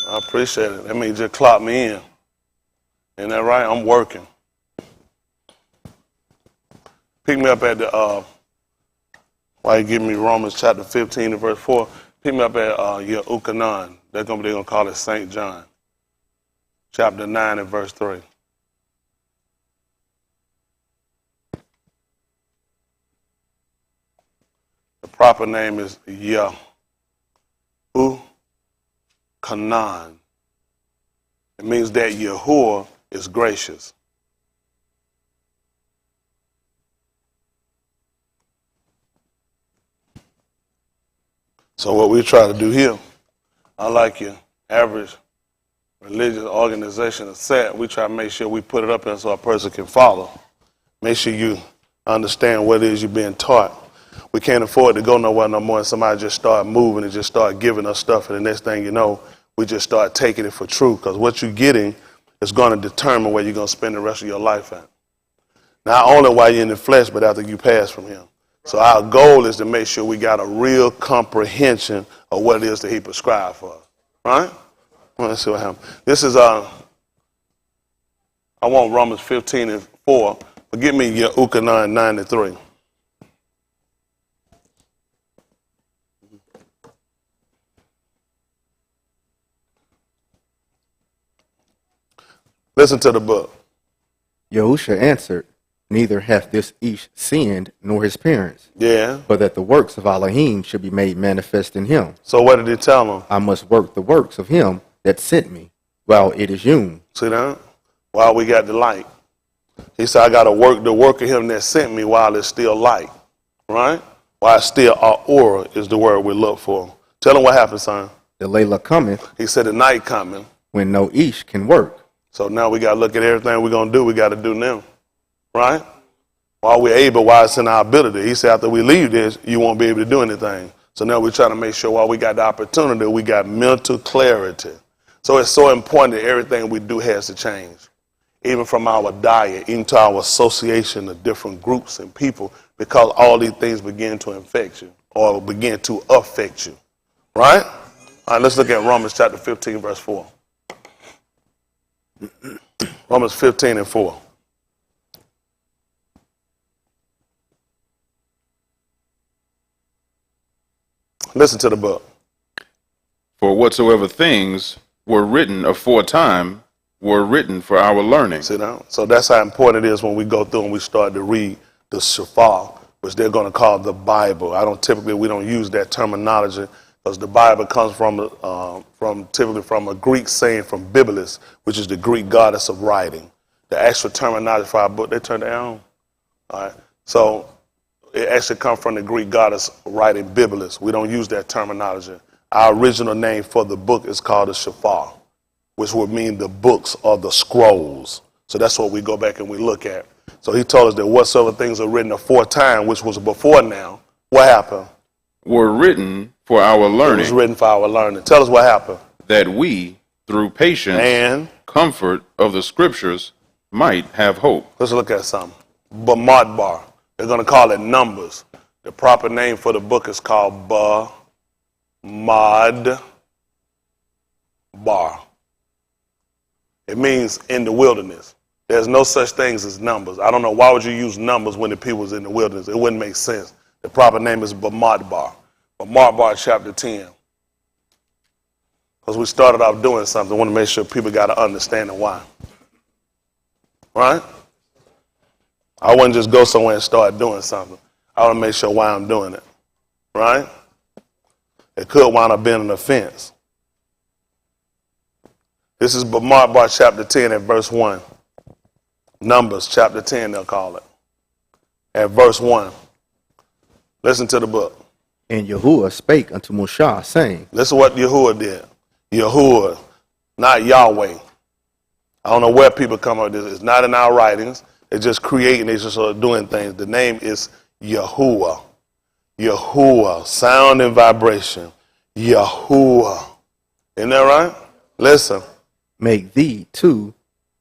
I appreciate it. That means just clock me in. Ain't that right? I'm working. Pick me up at the, while you give me Romans chapter 15 and verse 4, pick me up at Yahusha. They're going to call it St. John. Chapter 9 and verse 3. The proper name is Yahusha. It means that Yahuwah is gracious. So what we try to do here, unlike your average religious organization is set, we try to make sure we put it up there so a person can follow. Make sure you understand what it is you're being taught. We can't afford to go nowhere no more and somebody just start moving and just start giving us stuff, and the next thing you know, we just start taking it for true, because what you're getting is going to determine where you're going to spend the rest of your life at. Not only while you're in the flesh, but after you pass from him. So our goal is to make sure we got a real comprehension of what it is that he prescribed for us. Right? Let's see what happens. This is, I want Romans 15 and 4, but give me Yahusha 9 and 3. Listen to the book. Yahusha answered, neither hath this Ish sinned nor his parents. Yeah. But that the works of Elohim should be made manifest in him. So what did he tell them? I must work the works of him that sent me while it is young. See that? While we got the light. He said, I got to work the work of him that sent me while it's still light. Right? While it's still aura is the word we look for. Tell him what happened, son. The Layla cometh. He said the night coming. When no Ish can work. So now we got to look at everything we're going to do. We got to do now. Right? While we're able, while it's in our ability. He said after we leave this, you won't be able to do anything. So now we're trying to make sure while we got the opportunity, we got mental clarity. So it's so important that everything we do has to change. Even from our diet, even to our association of different groups and people, because all these things begin to infect you or begin to affect you. Right? All right, let's look at Romans chapter 15, verse 4. Romans 15 and 4. Listen to the book. For whatsoever things were written aforetime were written for our learning. See now? So that's how important it is when we go through and we start to read the Shafar, which they're going to call the Bible. We don't use that terminology because the Bible comes typically from a Greek saying from Biblis, which is the Greek goddess of writing. The actual terminology for our book, they turned it on. All right. So it actually comes from the Greek goddess writing Biblis. We don't use that terminology. Our original name for the book is called the Shafar, which would mean the books or the scrolls. So that's what we go back and we look at. So he told us that whatsoever things are written aforetime, which was before now, what happened? Were written for our learning. It was written for our learning. Tell us what happened. That we, through patience and comfort of the scriptures, might have hope. Let's look at something. Bamadbar. They're going to call it numbers. The proper name for the book is called Bamadbar. It means in the wilderness. There's no such things as numbers. I don't know why would you use numbers when the people was in the wilderness. It wouldn't make sense. The proper name is Bamadbar. Bamadbar chapter 10. Because we started off doing something. I want to make sure people got to understand why. Right? I wouldn't just go somewhere and start doing something. I want to make sure why I'm doing it. Right? It could wind up being an offense. This is Bamadbar chapter 10 at verse 1. Numbers chapter 10 they'll call it. At verse 1. Listen to the book. And Yahuwah spake unto Moshe, saying. Listen to what Yahuwah did. Yahuwah, not Yahweh. I don't know where people come up with this. It's not in our writings. They're just creating, they're just sort of doing things. The name is Yahuwah. Yahuwah, sound and vibration. Yahuwah. Isn't that right? Listen. Make thee two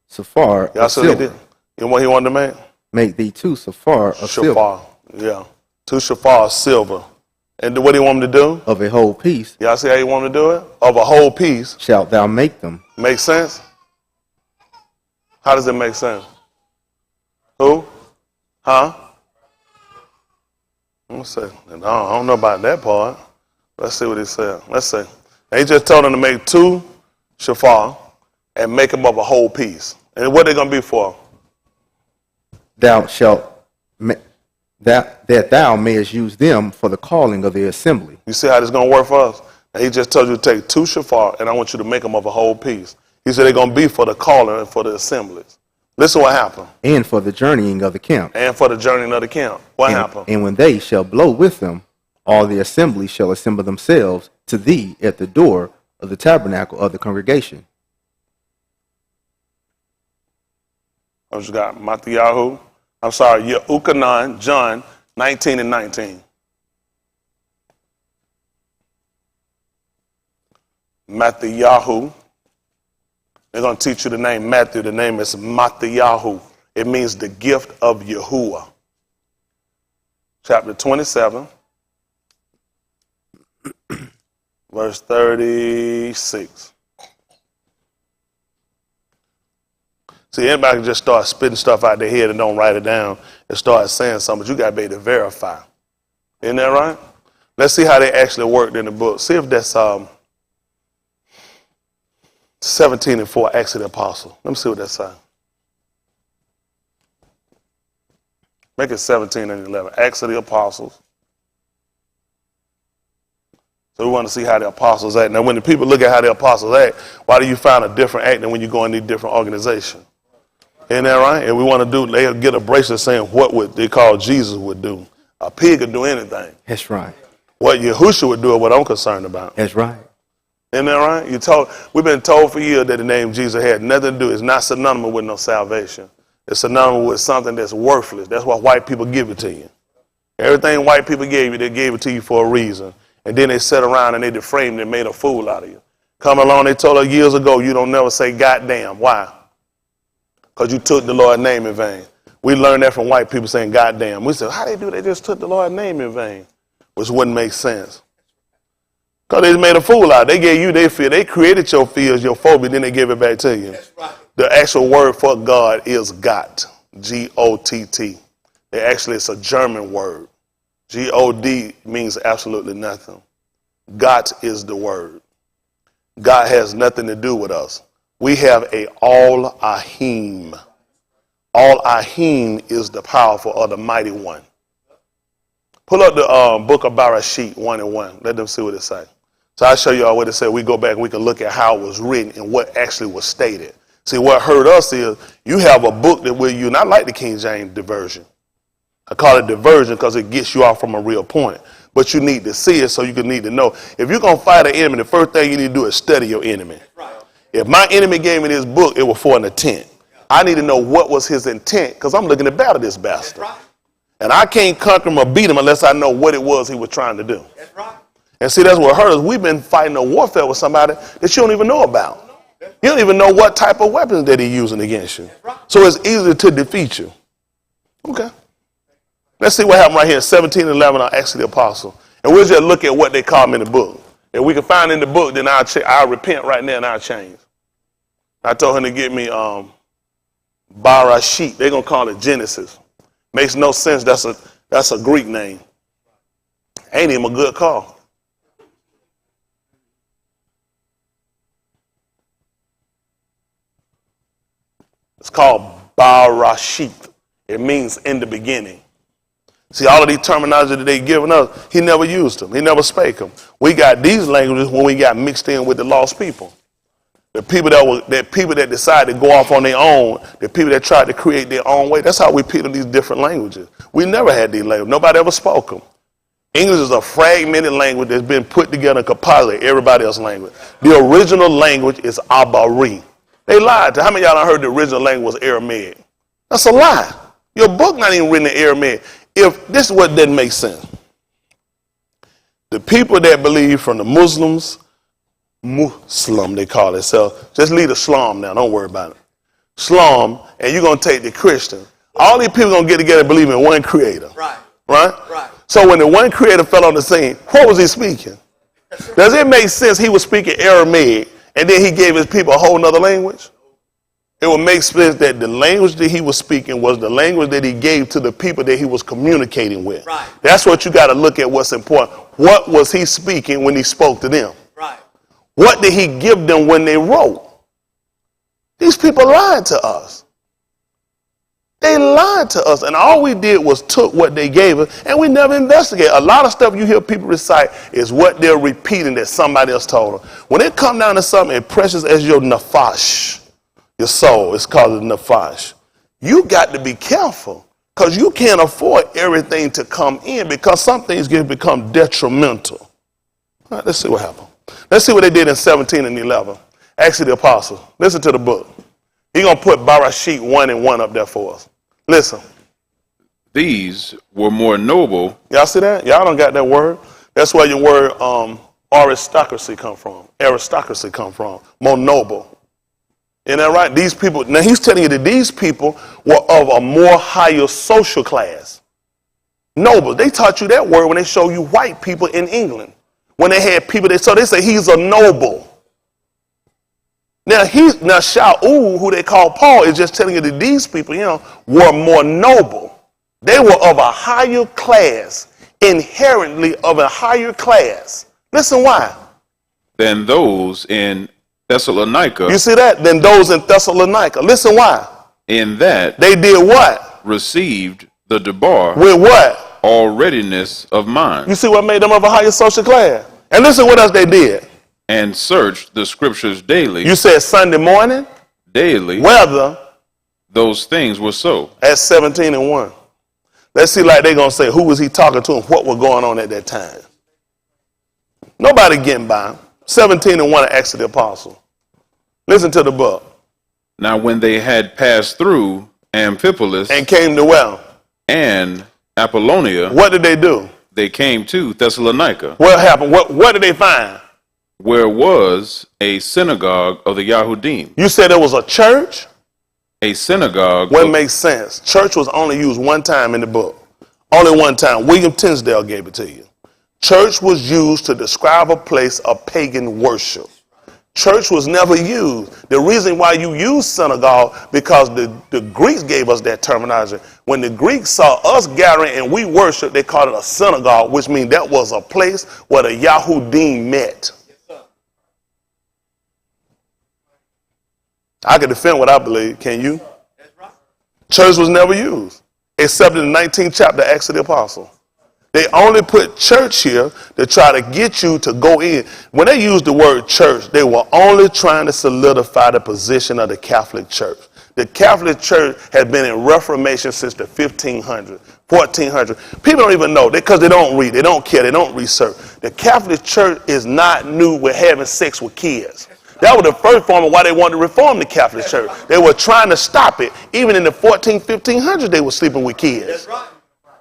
safar Y'all of see silver. what he did? You know what he wanted to make? Make thee two safar of silver. Yeah. 2 shafar of silver. And what do you want them to do? of a whole piece Y'all see how you want them to do it? Of a whole piece. shalt thou make them. Make sense? How does it make sense? Who? Huh? Let's see. I don't know about that part. Let's see what he said. Let's see. He just told them to make 2 shofar and make them of a whole piece. And what are they going to be for? Thou shalt that thou mayest use them for the calling of the assembly. You see how this is going to work for us? And he just told you to take 2 shofar and I want you to make them of a whole piece. He said they're going to be for the calling and for the assemblies. Listen what happened. And for the journeying of the camp. And for the journeying of the camp. What happened? And when they shall blow with them, all the assembly shall assemble themselves to thee at the door of the tabernacle of the congregation. I just got Matthew. I'm sorry, Yahuchanan, John 19 and 19. Matthew. They're going to teach you the name Matthew. The name is Matthew. It means the gift of Yahuwah. Chapter 27, verse 36. See, anybody can just start spitting stuff out their head and don't write it down and start saying something, but you got to be able to verify. Isn't that right? Let's see how they actually worked in the book. See if that's 17 and 4, Acts of the Apostle. Let me see what that says. Make it 17 and 11, Acts of the Apostles. So we want to see how the apostles act. Now, when the people look at how the apostles act, why do you find a different act than when you go in these different organizations? Isn't that right? And we want to do, they'll get a bracelet saying what would they call Jesus would do. A pig could do anything. That's right. What Yahusha would do is what I'm concerned about. That's right. Isn't that right? We've been told for years that the name Jesus had nothing to do. It's not synonymous with no salvation. It's synonymous with something that's worthless. That's why white people give it to you. Everything white people gave you, they gave it to you for a reason. And then they sat around and they deframed and made a fool out of you. Come along, they told us years ago, you don't never say goddamn. Why? Because you took the Lord's name in vain. We learned that from white people saying goddamn. We said, how they do? They just took the Lord's name in vain, which wouldn't make sense. Because they made a fool out. They gave you their fear. They created your fears, your phobia, then they give it back to you. That's right. The actual word for God is Gott, G-O-T-T. It's a German word. G-O-D means absolutely nothing. Gott is the word. God has nothing to do with us. We have a Al-Ahim. Al-Ahim is the powerful or the mighty one. Pull up the book of Bereshit 1 and 1. Let them see what it says. So I'll show you all what it said. We go back and we can look at how it was written and what actually was stated. See, what hurt us is you have a book that will you, not like the King James diversion. I call it diversion because it gets you off from a real point. But you need to see it so you can need to know. If you're going to fight an enemy, the first thing you need to do is study your enemy. Right. If my enemy gave me this book, it was for an intent. I need to know what was his intent because I'm looking to battle this bastard. Right. And I can't conquer him or beat him unless I know what it was he was trying to do. That's right. And see, that's what hurt us. We've been fighting a warfare with somebody that you don't even know about. You don't even know what type of weapons that he's using against you. Right. So it's easy to defeat you. Okay. Let's see what happened right here, 17:11 on Acts of the Apostle. And we'll just look at what they call them in the book. If we can find in the book, then I'll repent right now and I'll change. I told him to get me Bereshit. They're going to call it Genesis. Makes no sense. That's a Greek name. Ain't even a good call. It's called Bereshit. It means in the beginning. See, all of these terminology that they giving us, he never used them. He never spake them. We got these languages when we got mixed in with the lost people. The people that decided to go off on their own, the people that tried to create their own way. That's how we picked up these different languages. We never had these languages. Nobody ever spoke them. English is a fragmented language that's been put together and composite everybody else's language. The original language is Abari. They lied. How many of y'all done heard the original language was Aramaic? That's a lie. Your book not even written in Aramaic. If this is what doesn't make sense. The people that believe from the Muslim, they call it. So just leave the Islam now. Don't worry about it. Islam, and you're going to take the Christian. All these people going to get together and believe in one creator. Right. Right? Right. So when the one creator fell on the scene, what was he speaking? Does it make sense he was speaking Aramaic and then he gave his people a whole nother language? It would make sense that the language that he was speaking was the language that he gave to the people that he was communicating with. Right. That's what you got to look at, what's important. What was he speaking when he spoke to them? Right. What did he give them when they wrote? These people lied to us. They lied to us, and all we did was took what they gave us, and we never investigated. A lot of stuff you hear people recite is what they're repeating that somebody else told them. When it comes down to something as precious as your nafash, your soul, it's called a nafash, you got to be careful, because you can't afford everything to come in, because some things can become detrimental. All right, let's see what happened. Let's see what they did in 17 and 11. Acts of the Apostles. Listen to the book. He's going to put Barashit 1 and 1 up there for us. Listen. These were more noble. Y'all see that? Y'all don't got that word. That's where your word aristocracy come from. Aristocracy come from. More noble. Isn't that right? These people, now he's telling you that these people were of a more higher social class. Noble. They taught you that word when they show you white people in England. When they had people, so they say he's a noble. Now Shaul, who they call Paul, is just telling you that these people, were more noble. They were of a higher class, inherently of a higher class. Listen why? Than those in Thessalonica. You see that? Than those in Thessalonica. Listen why? In that they did what? Received the debar. With what? All readiness of mind. You see what made them of a higher social class? And listen what else they did. And searched the scriptures daily. You said Sunday morning? Daily. Whether those things were so. At 17 and 1. Let's see, like they're going to say, who was he talking to and what was going on at that time? Nobody getting by him. 17 and 1 of Acts of the Apostle. Listen to the book. Now when they had passed through Amphipolis. And came to where? And Apollonia. What did they do? They came to Thessalonica. What happened? What did they find? Where was a synagogue of the Yahudim. You said it was a church? A synagogue. What makes sense? Church was only used one time in the book. Only one time. William Tinsdale gave it to you. Church was used to describe a place of pagan worship. Church was never used. The reason why you use synagogue, because the Greeks gave us that terminology. When the Greeks saw us gathering and we worship, they called it a synagogue, which means that was a place where the Yahudim met. I can defend what I believe. Can you? That's right. Church was never used, except in the 19th chapter, Acts of the Apostle. They only put church here to try to get you to go in. When they used the word church, they were only trying to solidify the position of the Catholic Church. The Catholic Church had been in Reformation since the 1500s, 1400s. People don't even know, because they don't read, they don't care, they don't research. The Catholic Church is not new with having sex with kids. That was the first form of why they wanted to reform the Catholic Church. They were trying to stop it. Even in the 1500s, they were sleeping with kids. That's right.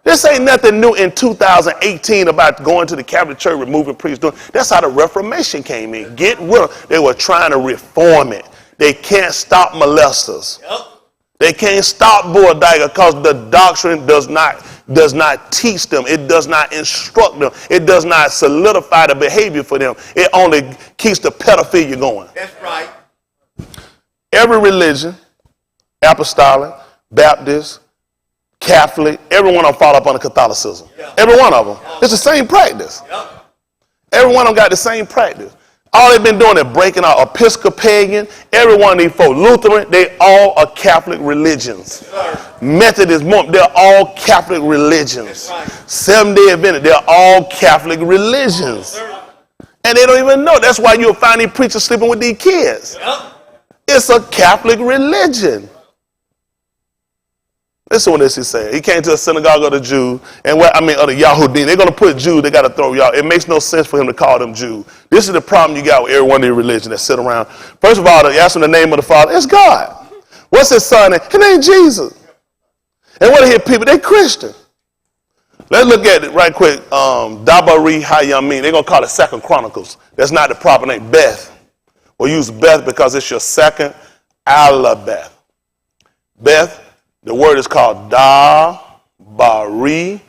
This ain't nothing new in 2018 about going to the Catholic Church, removing priests. That's how the Reformation came in. Get rid of. They were trying to reform it. They can't stop molesters. Yep. They can't stop Boadiga because the doctrine does not teach them. It does not instruct them. It does not solidify the behavior for them. It only keeps the pedophilia going. That's right. Every religion, apostolic, Baptist, Catholic, every one of them fall up under Catholicism. Yeah. Every one of them. It's the same practice. Yeah. Every one of them got the same practice. All they've been doing is breaking out Episcopalian. Every one of these folks, Lutheran, they all are Catholic religions. Yes, Methodist, they're all Catholic religions. Right. Seventh-day Adventist, they're all Catholic religions. Yes, and they don't even know. That's why you'll find these preachers sleeping with these kids. Yep. It's a Catholic religion. Listen what this is saying. He came to a synagogue of the Jews, of the Yahudim. They're going to put Jews, they got to throw y'all. It makes no sense for him to call them Jews. This is the problem you got with every one of these religions that sit around. First of all, they ask him the name of the Father. It's God. What's his son name? His name Jesus. And what are his people? They Christian. Let's look at it right quick. Dabari Hayamin. They're going to call it 2 Chronicles. That's not the proper name. Beth. We'll use Beth because it's your second Alabeth. Beth. The word is called Da Bari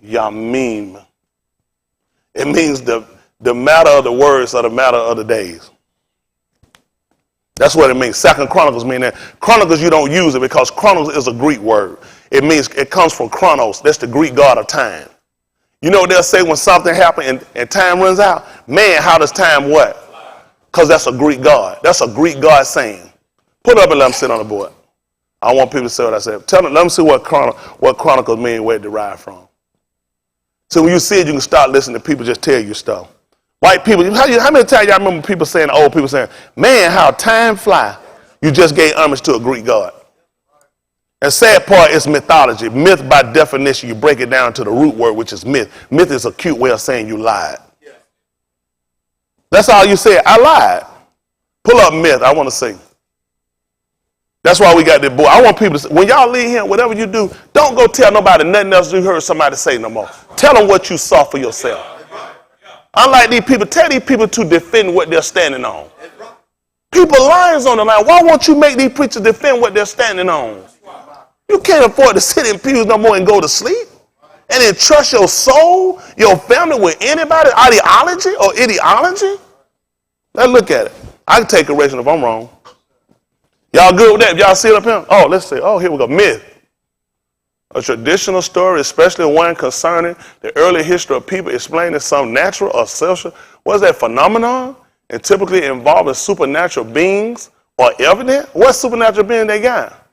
Yamim. It means the matter of the words or the matter of the days. That's what it means. Second Chronicles mean that. Chronicles, you don't use it because chronos is a Greek word. It means, it comes from chronos. That's the Greek god of time. You know what they'll say when something happens and time runs out? Man, how does time what? Because that's a Greek god. That's a Greek god saying. Put it up and let them sit on the board. I want people to say what I said. Tell them, let them see what chronicles mean, where it derived from. So when you see it, you can start listening to people just tell you stuff. White people, how many times y'all remember people saying, old people saying, man, how time fly. You just gave homage to a Greek god. And sad part is mythology. Myth, by definition, you break it down to the root word, which is myth. Myth is a cute way of saying you lied. That's all you said. I lied. Pull up myth. I want to see. That's why we got this book. I want people to say, when y'all leave here, whatever you do, don't go tell nobody nothing else you heard somebody say no more. Tell them what you saw for yourself. Unlike these people, tell these people to defend what they're standing on. People lions on the line. Why won't you make these preachers defend what they're standing on? You can't afford to sit in pews no more and go to sleep and entrust your soul, your family with anybody, ideology or ideology. Let's look at it. I can take correction if I'm wrong. Y'all good with that? If y'all see it up here? Oh, let's see. Oh, here we go. Myth. A traditional story, especially one concerning the early history of people explaining some natural or social, what is that, phenomenon? And typically involving supernatural beings or evident. What supernatural being they got?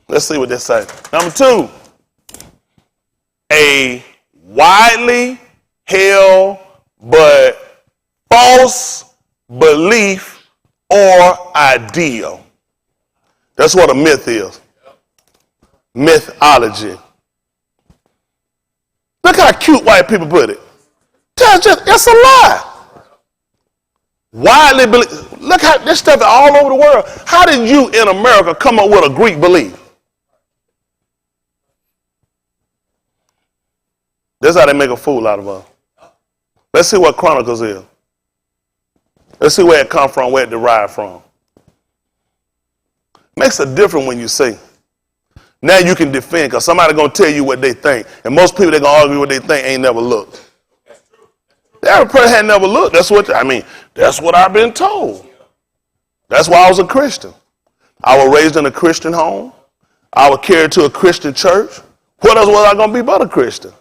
Let's see what they say. Number 2, a widely held but false belief or ideal. That's what a myth is. Mythology. Look how cute white people put it. It's a lie. Widely believed. Look how this stuff is all over the world. How did you in America come up with a Greek belief? That's how they make a fool out of us. Let's see what Chronicles is. Let's see where it comes from, where it derived from. Makes a difference when you see. Now you can defend because somebody going to tell you what they think. And most people that going to argue what they think ain't never looked. The average person had never looked. That's what I've been told. That's why I was a Christian. I was raised in a Christian home. I was carried to a Christian church. What else was I going to be but a Christian?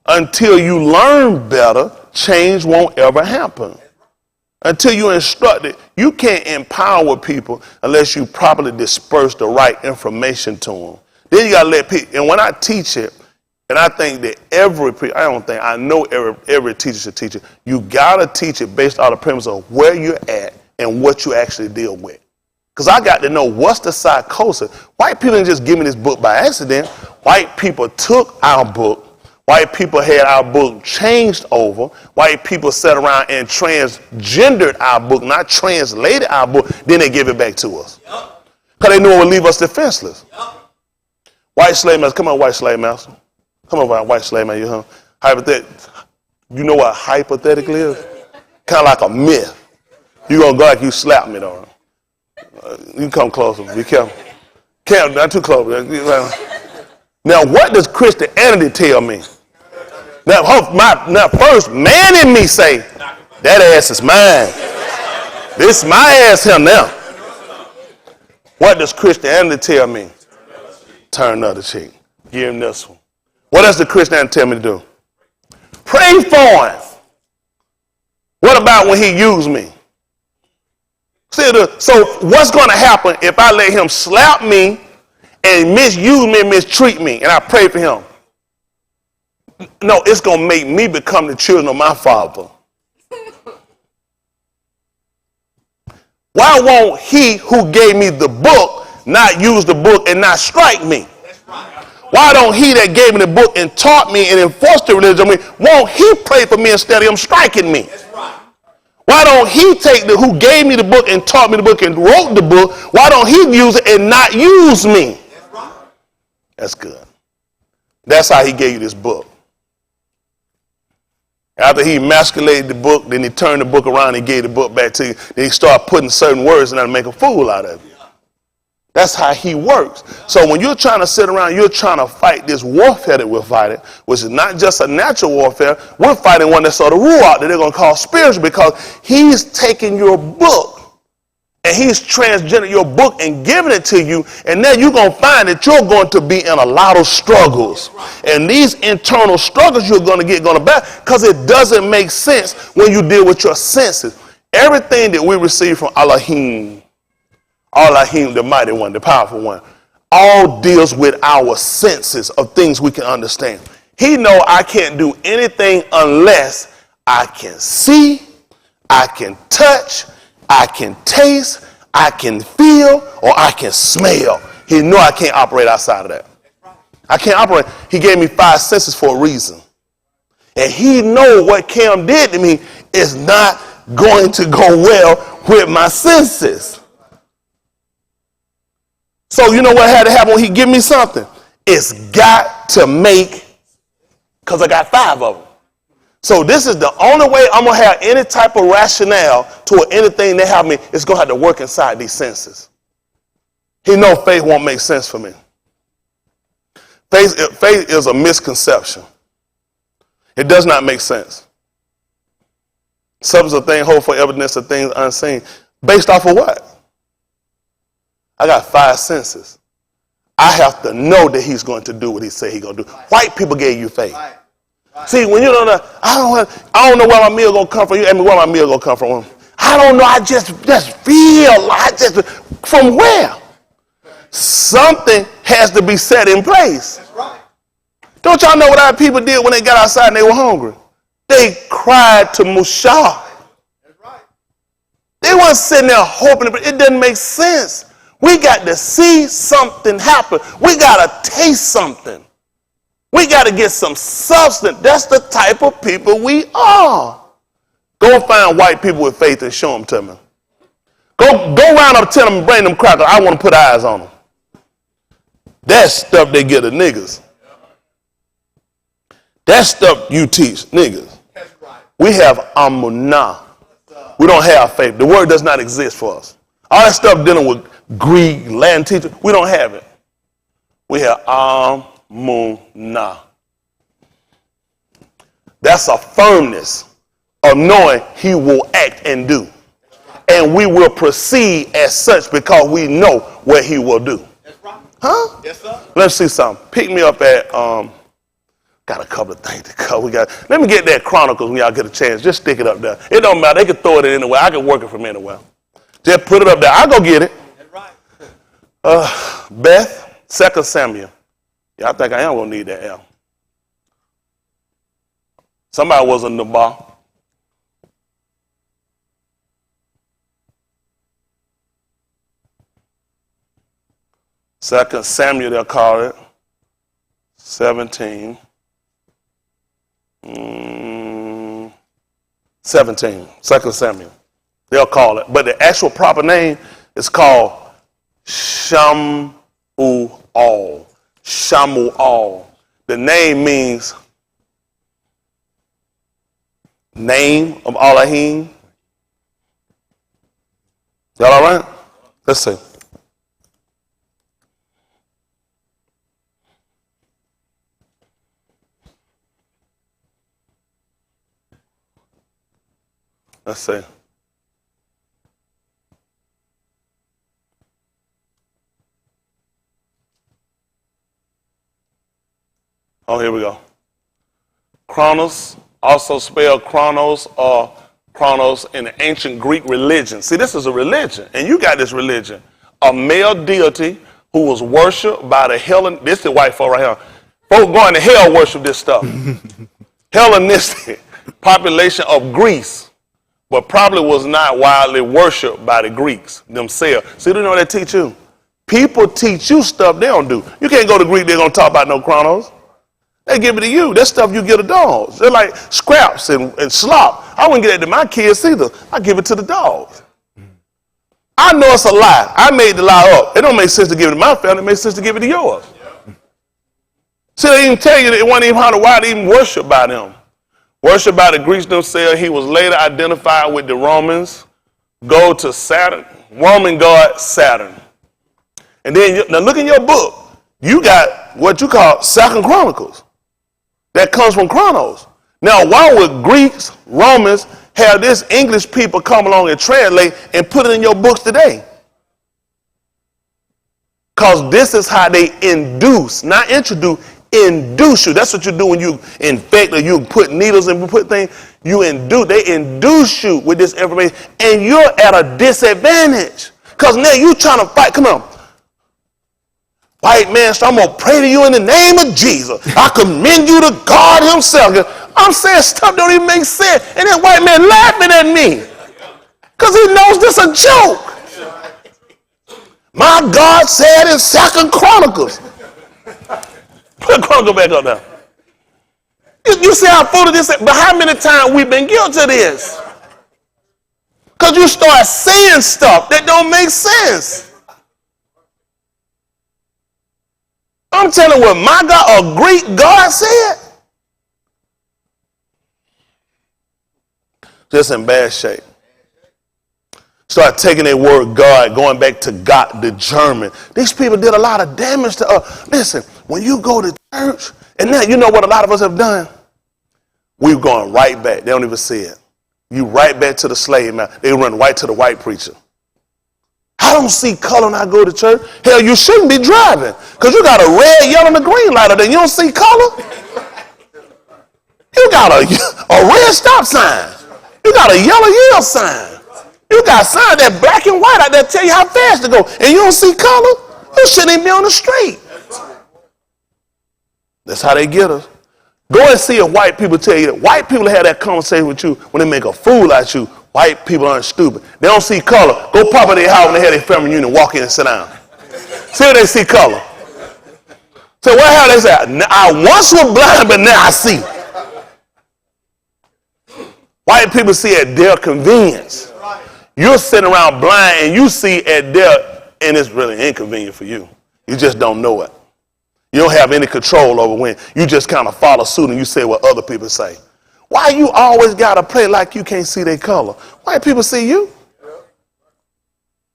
Until you learn better, change won't ever happen. Until you instruct it, you can't empower people unless you properly disperse the right information to them. Then you got to let people, and when I teach it, and I think that I know every teacher should teach it, you got to teach it based on the premise of where you're at and what you actually deal with. Because I got to know what's the psychosis. White people didn't just give me this book by accident. White people took our book. White people had our book changed over. White people sat around and transgendered our book, not translated our book. Then they give it back to us. Because they knew it would leave us defenseless. White slave master, come on, white slave master. Come on, white slave master. You know what hypothetically is? Kind of like a myth. You're going to go like you slap me, though. You can come closer. Be careful. Not too close. Now, what does Christianity tell me? Now, first, man in me say, that ass is mine. This is my ass here now. What does Christianity tell me? Turn another cheek. Give him this one. What does the Christianity tell me to do? Pray for him. What about when he used me? So what's going to happen if I let him slap me and misuse me and mistreat me and I pray for him? No, it's going to make me become the children of my Father. Why won't he who gave me the book not use the book and not strike me? Why don't he that gave me the book and taught me and enforced the religion on me, won't he pray for me instead of him striking me? Why don't he take who gave me the book and taught me the book and wrote the book, why don't he use it and not use me? That's good. That's how he gave you this book. After he emasculated the book, then he turned the book around and gave the book back to you. Then he started putting certain words in there to make a fool out of you. That's how he works. So when you're trying to sit around, you're trying to fight this warfare that we're fighting, which is not just a natural warfare. We're fighting one that's sort of ruach that they're going to call spiritual, because he's taking your book and he's transgendered your book and giving it to you. And then you're going to find that you're going to be in a lot of struggles. And these internal struggles you're going to get going to battle, because it doesn't make sense when you deal with your senses. Everything that we receive from Elohim, the mighty one, the powerful one, all deals with our senses of things we can understand. He know I can't do anything unless I can see, I can touch, I can taste, I can feel, or I can smell. He know I can't operate outside of that. I can't operate. He gave me 5 senses for a reason. And he know what Cam did to me is not going to go well with my senses. So you know what had to happen when he give me something? It's got to make, because I got 5 of them. So this is the only way I'm going to have any type of rationale toward anything they have me. It's going to have to work inside these senses. He know faith won't make sense for me. Faith is a misconception. It does not make sense. Substance of things, hope for evidence of things unseen. Based off of what? I got 5 senses. I have to know that he's going to do what he said he's going to do. White people gave you faith. See, when you don't know, I don't know where my meal gonna come from. You ask me where my meal gonna come from. I don't know. I just feel. From where? Something has to be set in place. That's right. Don't y'all know what our people did when they got outside and they were hungry? They cried to Musha. That's right. They weren't sitting there hoping. It doesn't make sense. We got to see something happen. We got to taste something. We got to get some substance. That's the type of people we are. Go find white people with faith and show them to me. Go round up to them and bring them crackers. I want to put eyes on them. That's stuff they get the niggas. That's stuff you teach niggas. We have amunah. We don't have faith. The word does not exist for us. All that stuff dealing with Greek, Latin teachers, we don't have it. We have amunah. That's a firmness of knowing he will act and do. And we will proceed as such because we know what he will do. Huh? Yes, sir. Let's see something. Pick me up at, got a couple of things to cover. Let me get that Chronicles when y'all get a chance. Just stick it up there. It don't matter. They can throw it in anywhere. I can work it from anywhere. Just put it up there. I'll go get it. Beth, 2 Samuel. Yeah, I think I am going to need that L. Somebody was in the bar. Second Samuel, they'll call it. 17. 17. 2 Samuel. They'll call it. But the actual proper name is called Shamuel. Shamuel. The name means name of Elohim. Y'all all right? Let's see. Let's see. Oh, here we go. Chronos, also spelled Chronos or Chronos in the ancient Greek religion. See, this is a religion, and you got this religion. A male deity who was worshipped by the Hellen. This is the white folk right here. Folk going to hell worship this stuff. Hellenistic population of Greece, but probably was not widely worshipped by the Greeks themselves. See, do you know what they teach you? People teach you stuff they don't do. You can't go to Greek, they're going to talk about no Chronos. They give it to you. That's stuff you get to dogs. They're like scraps and slop. I wouldn't get it to my kids either. I give it to the dogs. I know it's a lie. I made the lie up. It don't make sense to give it to my family. It makes sense to give it to yours. See, they even tell you that it wasn't even why they even worshiped by them. Worshipped by the Greeks themselves. He was later identified with the Romans. Go to Saturn. Roman god Saturn. And then, now look in your book. You got what you call Second Chronicles. That comes from Chronos. Now, why would Greeks, Romans have this English people come along and translate and put it in your books today? Because this is how they induce, not introduce, induce you. That's what you do when you infect or you put needles and put things. You induce, they induce you with this information, and you're at a disadvantage. Because now you trying to fight. Come on. White man, so I'm going to pray to you in the name of Jesus. I commend you to God himself. I'm saying stuff don't even make sense. And that white man laughing at me. Because he knows this a joke. My God said in Second Chronicles. Put Chronicle back up now. You see how foolish this is? But how many times we've been guilty of this? Because you start saying stuff that don't make sense. I'm telling you what my God, a Greek God said. Just in bad shape. Start taking their word God, going back to God, the German. These people did a lot of damage to us. Listen, when you go to church, and now you know what a lot of us have done? We're going right back. They don't even see it. You right back to the slave man. They run right to the white preacher. I don't see color when I go to church. Hell, you shouldn't be driving because you got a red, yellow, and a green light up there. You don't see color? You got a red stop sign. You got a yellow yield sign. You got signs that black and white out there tell you how fast to go. And you don't see color? You shouldn't even be on the street. That's how they get us. Go and see if white people tell you that. White people have that conversation with you when they make a fool out of you. White people aren't stupid. They don't see color. Go pop in their house when they have their family reunion, walk in and sit down. See if they see color. So what hell they say? I once was blind, but now I see. White people see at their convenience. You're sitting around blind and you see at their, and it's really inconvenient for you. You just don't know it. You don't have any control over when. You just kind of follow suit and you say what other people say. Why you always got to play like you can't see their color? White people see you.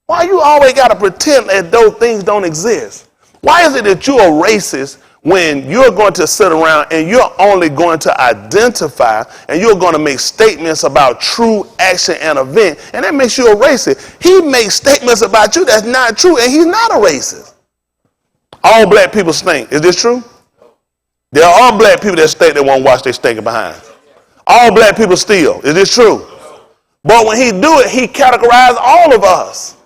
Why you always got to pretend that those things don't exist? Why is it that you're a racist when you're going to sit around and you're only going to identify and you're going to make statements about true action and event, and that makes you a racist? He makes statements about you that's not true, and he's not a racist. All black people stink. Is this true? There are all black people that stink that won't wash their stinking behind. All black people steal. Is this true? But when he do it, he categorizes all of us.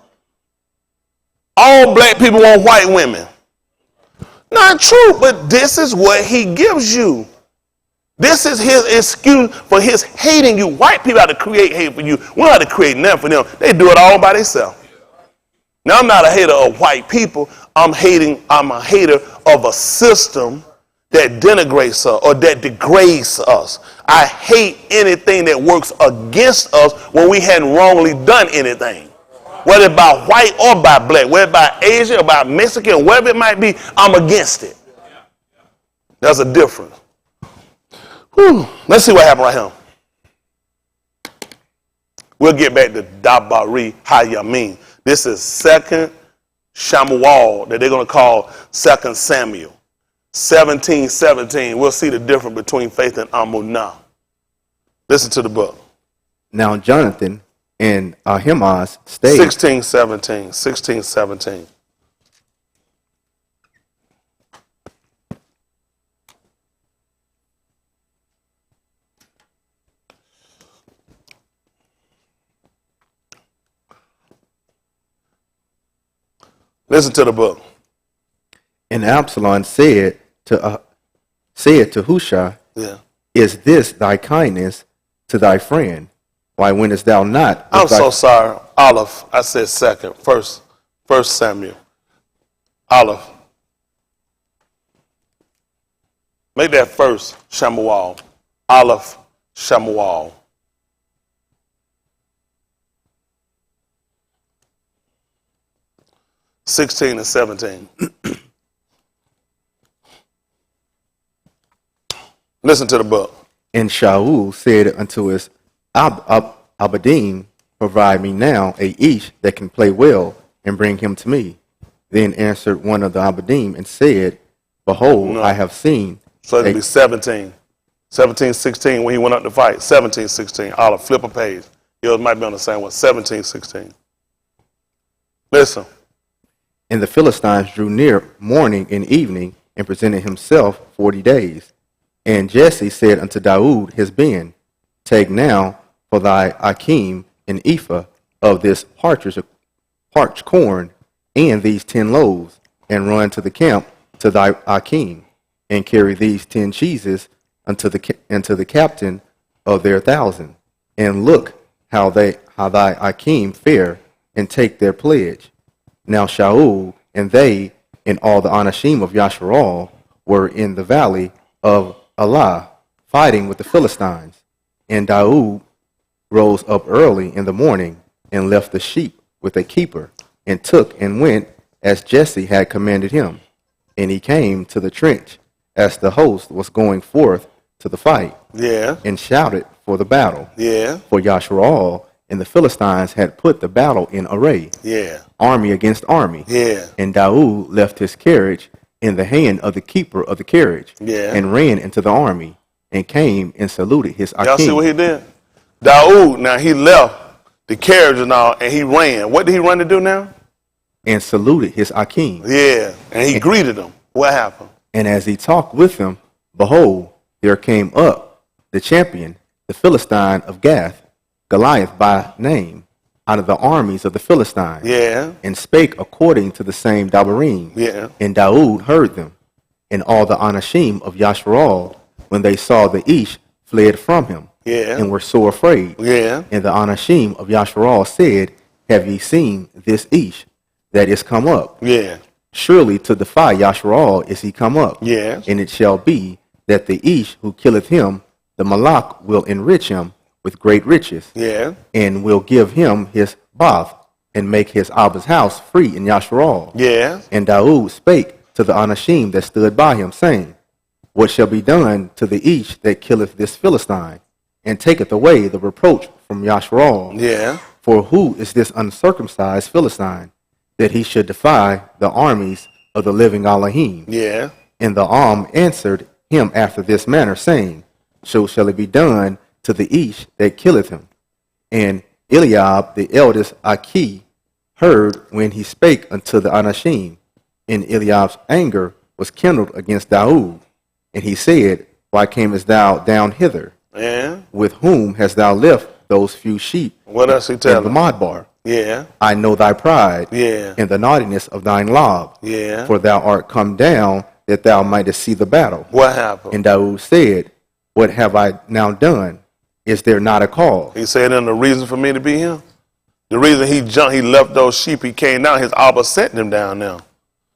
All black people want white women. Not true, but this is what he gives you. This is his excuse for his hating you. White people have to create hate for you. We don't have to create nothing for them. They do it all by themselves. Now, I'm not a hater of white people. I'm a hater of a system that denigrates us or that degrades us. I hate anything that works against us when we hadn't wrongly done anything. Whether it's by white or by black, whether it's by Asian or by Mexican, whatever it might be, I'm against it. There's a difference. Whew. Let's see what happened right here. We'll get back to Dabari Hayamin. This is 2 Shamuel that they're going to call 2 Samuel. 17:17. We'll see the difference between faith and amunah. Listen to the book. Now Jonathan and Ahimaaz stayed. 16:17. 16:17. Listen to the book. And Absalom said to Yahusha, Yeah. Is this thy kindness to thy friend? Why wentest thou not? I'm so sorry. Olive. I said second. First Samuel. Olive. Make that first Shamuel. Olive Shamuel. (16 and 17). Listen to the book. And Shaul said unto his Abadim, provide me now a ish that can play well, and bring him to me. Then answered one of the Abadim and said, Behold, No. I have seen. So it'd be 17. 17, 16 when he went up to fight. 17, 16. I'll flip a page. Yours might be on the same one. 17, 16. Listen. And the Philistines drew near morning and evening, and presented himself 40 days. And Jesse said unto Daud his ben, Take now for thy Akim an ephah of this parched corn, and these 10 loaves, and run to the camp to thy Akim, and carry these 10 cheeses unto the captain of their 1,000, and look how thy Akim fare, and take their pledge. Now Shaul and they and all the Anashim of Yasharal were in the valley of Allah, fighting with the Philistines. And Daud rose up early in the morning, and left the sheep with a keeper, and took and went as Jesse had commanded him. And he came to the trench as the host was going forth to the fight, Yeah. and shouted for the battle. Yeah. For Yasharal and the Philistines had put the battle in array, Yeah. army against army. Yeah. And Daud left his carriage in the hand of the keeper of the carriage, Yeah. and ran into the army, and came and saluted his Y'all see what Akim, he did? Daud, now he left the carriage and all, and he ran. What did he run to do now? and saluted his Akim. Yeah. And he greeted him. What happened? And as he talked with him, behold, there came up the champion, the Philistine of Gath, Goliath by name, out of the armies of the Philistines, Yeah. and spake according to the same Dabarim. Yeah. And Daud heard them. And all the Anashim of Yasharal, when they saw the Ish, fled from him, Yeah. and were so afraid. Yeah. And the Anashim of Yasharal said, Have ye seen this Ish that is come up? Yeah. Surely to defy Yasharal is he come up. Yeah. And it shall be that the Ish who killeth him, the Malak will enrich him with great riches, Yeah. and will give him his bath, and make his Abba's house free in Yasharal. Yeah. And Daud spake to the Anashim that stood by him, saying, What shall be done to the Ish that killeth this Philistine, and taketh away the reproach from Yasharal? Yeah. For who is this uncircumcised Philistine, that he should defy the armies of the living Elohim? Yeah. And the answered him after this manner, saying, So shall it be done to the Ish that killeth him. And Eliab the eldest Aki heard when he spake unto the Anashim, and Eliab's anger was kindled against Daud. And he said, Why camest thou down hither? Yeah. With whom hast thou left those few sheep What else he in tell the him? Modbar? Yeah. I know thy pride, Yeah. and the naughtiness of thine lob, Yeah. for thou art come down that thou mightest see the battle. What happened? And Daud said, What have I now done? Is there not a cause? He said, and the reason for me to be here? The reason he jumped, he left those sheep, he came down, his Abba sent him down now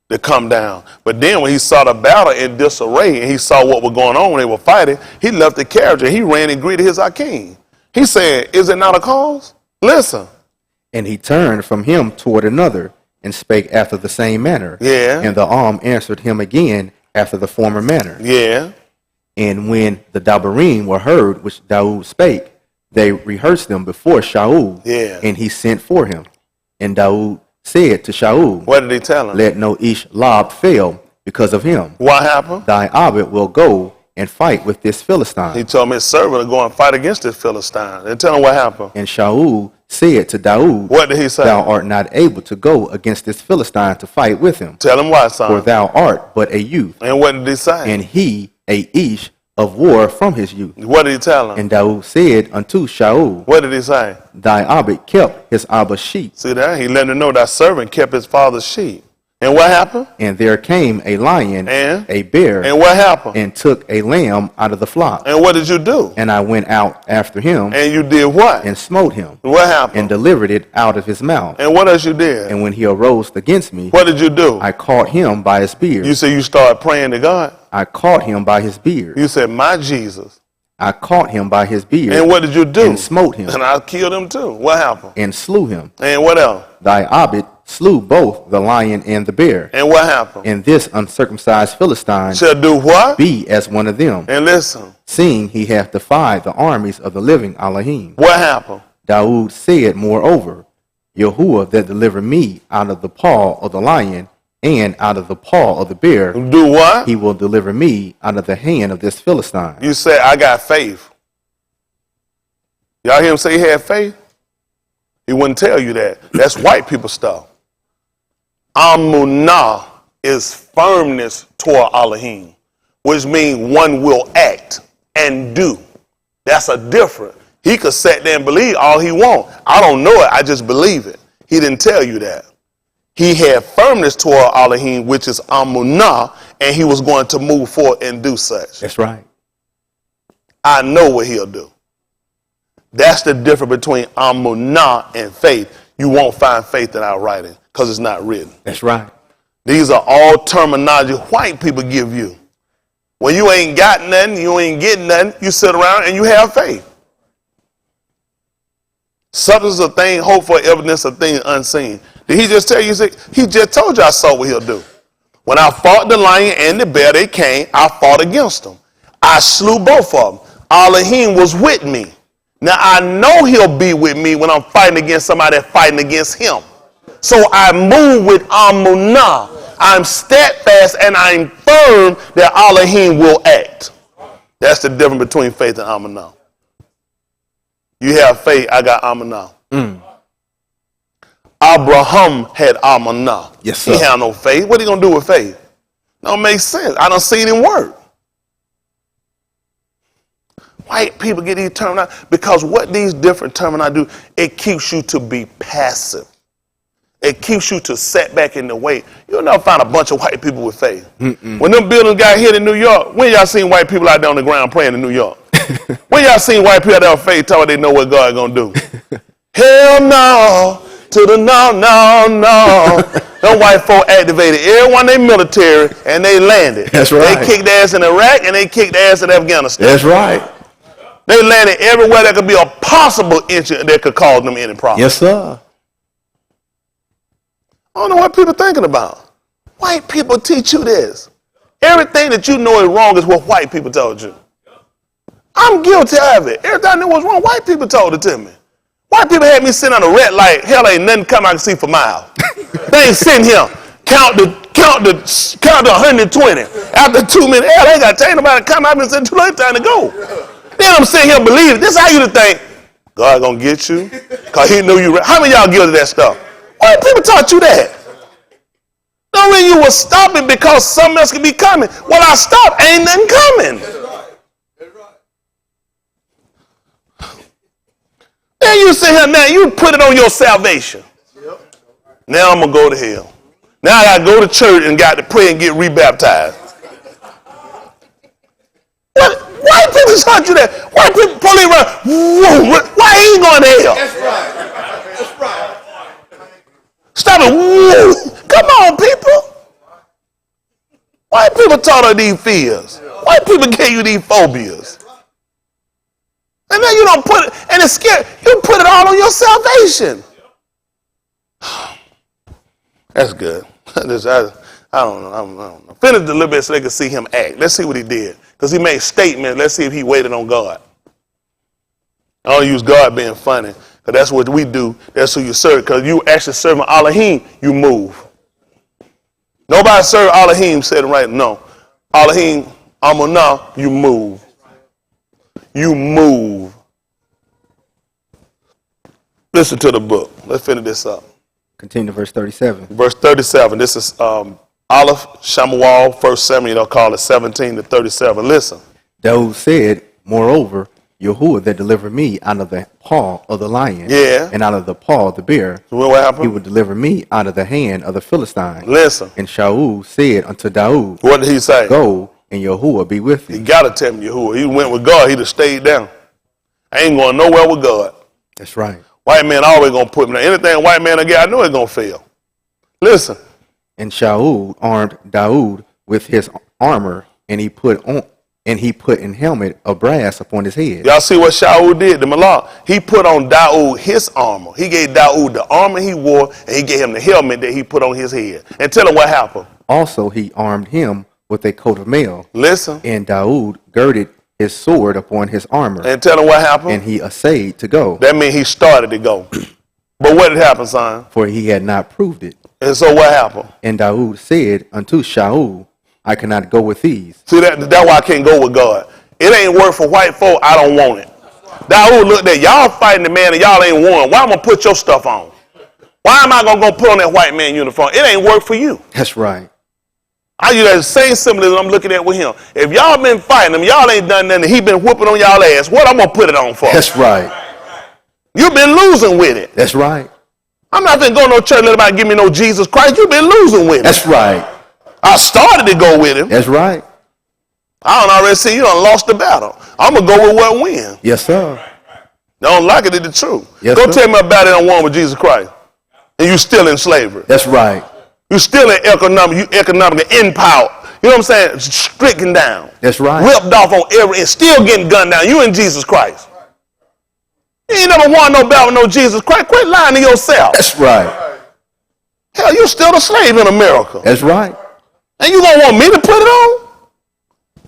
to come down. But then when he saw the battle in disarray and he saw what was going on when they were fighting, he left the carriage and he ran and greeted his Akim. He said, Is it not a cause? Listen. And he turned from him toward another, and spake after the same manner. Yeah. And the answered him again after the former manner. Yeah. And when the Dabarim were heard which Daud spake, they rehearsed them before Shaul. Yeah. And he sent for him. And Daud said to Shaul, What did he tell him? Let no Ish lob fail because of him. What happened? Thy Abed will go and fight with this Philistine. He told me his servant to go and fight against this Philistine. And tell him what happened. And Shaul said to Daud, What did he say? Thou art not able to go against this Philistine to fight with him, Tell him why, for son. thou art but a youth, And what did he say? and he a Ish of war from his youth. What did he tell him? And Daud said unto Shaul, What did he say? Thy Abed kept his Abba's sheep. See that? He let him know that servant kept his father's sheep. And what happened? And there came a lion, And? a bear, And what happened? and took a lamb out of the flock. And what did you do? And I went out after him, And you did what? and smote him, What happened? and delivered it out of his mouth. And what else you did? And when he arose against me, What did you do? I caught him by his beard. You said you started praying to God. I caught him by his beard. You said, my Jesus. I caught him by his beard, And what did you do? and smote him, And I killed him too. What happened? and slew him. And what else? Thy Abed slew both the lion and the bear. And what happened? And this uncircumcised Philistine Shall do what? be as one of them, And listen. seeing he hath defied the armies of the living Elohim. What happened? Daud said moreover, Yahuwah that delivered me out of the paw of the lion and out of the paw of the bear Do what? he will deliver me out of the hand of this Philistine. You say, I got faith. Y'all hear him say he had faith? He wouldn't tell you that. That's white people stuff. Amunah is firmness toward Elohim, which means one will act and do. That's a difference. He could sit there and believe all he wants. I don't know it. I just believe it. He didn't tell you that. He had firmness toward Elohim, which is Amunah, and he was going to move forward and do such. That's right. I know what he'll do. That's the difference between Amunah and faith. You won't find faith in our writing because it's not written. That's right. These are all terminology white people give you. When you ain't got nothing, you ain't getting nothing, you sit around and you have faith. Substance of thing, hope for evidence of things unseen. Did he just tell you? He just told you I saw what he'll do. When I fought the lion and the bear, they came, I fought against them. I slew both of them. Elohim was with me. Now I know he'll be with me when I'm fighting against somebody that's fighting against him. So I move with Amunah. I'm steadfast and I'm firm that Elohim will act. That's the difference between faith and Amunah. You have faith, I got Amunah. Abraham had Amunah. Yes, sir. He had no faith. What are you going to do with faith? Don't make sense. I don't see it in work. White people get these terminology because what these different terminology do, it keeps you to be passive. It keeps you to set back in the way. You'll never find a bunch of white people with faith. When them buildings got hit in New York, when y'all seen white people out there on the ground praying in New York? When y'all seen white people out there with faith talking they know what God gonna do? Hell no, to the no. Them white folk activated everyone they military and they landed. That's right. They kicked ass in Iraq and they kicked ass in Afghanistan. That's right. They landed everywhere that could be a possible incident that could cause them any problem. Yes, sir. I don't know what people are thinking about. White people teach you this. Everything that you know is wrong is what white people told you. I'm guilty of it. Everything I knew was wrong, white people told it to me. White people had me sitting on a red light. Hell, ain't nothing coming I can see for miles. They ain't sitting here. Count to 120. After 2 minutes, hell, they ain't got to tell nobody to come. I've been sitting too late, time to go. Then I'm sitting here believing. This is how you to think. God gonna get you because he knew you. How many of y'all guilty of that stuff? White people taught you that. No reason you was stopping because something else could be coming. When I stop, ain't nothing coming. That's right. Then you sit here now, you put it on your salvation. Now I'm gonna go to hell. Now I gotta go to church and got to pray and get rebaptized. What? White people taught you that. White people pull around. Why ain't he going to hell? That's right. That's right. Stop it. Woo. Come on, people. White people taught her these fears. White people gave you these phobias. And then you don't put it, and it's scary. You put it all on your salvation. That's good. I don't know. Finish a little bit so they can see him act. Let's see what he did. Because he made statements. Let's see if he waited on God. I don't use God being funny. Because that's what we do. That's who you serve. Because you actually serving Elohim, you move. Nobody serve Elohim sitting right. No. Elohim, Amunah, you move. You move. Listen to the book. Let's finish this up. Continue to verse 37. Verse 37. This is Aleph Shamuel, 1 Samuel, they'll call it 17 to 37. Listen. David said, moreover, Yahuwah that delivered me out of the paw of the lion, and out of the paw of the bear, what happened? He would deliver me out of the hand of the Philistine. Listen. And Shaul said unto Daud, what did he say? Go, and Yahuwah be with thee. You got to tell me Yahuwah. He went with God. He'd have stayed down. I ain't going nowhere with God. That's right. White man always going to put me down. Anything a white man I get, I know it's going to fail. Listen. And Shaul armed Daud with his armor, and he put an helmet of brass upon his head. Y'all see what Shaul did, the Malak? He put on Daud his armor. He gave Daud the armor he wore, and he gave him the helmet that he put on his head. And tell him what happened. Also he armed him with a coat of mail. Listen. And Daud girded his sword upon his armor. And tell him what happened. And he essayed to go. That means he started to go. But what had happened, son? For he had not proved it. And so what happened? And Daoud said unto Shaul, I cannot go with these. See, that's why I can't go with God. It ain't work for white folk. I don't want it. Daoud looked at y'all fighting the man and y'all ain't won. Why am I gonna put your stuff on? Why am I gonna go put on that white man uniform? It ain't work for you. That's right. I use that same symbolism I'm looking at with him. If y'all been fighting him, y'all ain't done nothing, he been whooping on y'all ass, what I'm gonna put it on for? That's right. You been losing with it. That's right. I'm not gonna go to no church and let anybody give me no Jesus Christ. You been losing with it. That's right. I started to go with him. That's right. I don't already see you done lost the battle. I'm gonna go with what wins. Yes, sir. Don't like it, it's the truth. Yes, go sir. tell me about it on one with Jesus Christ. And you still in slavery. That's right. You still in economic in power. You know what I'm saying? Stricken down. That's right. Ripped off on every and still getting gunned down. You in Jesus Christ. You ain't never won no battle with no Jesus Christ. Quit lying to yourself. That's right. Hell, you still a slave in America. That's right. And you gonna want me to put it on?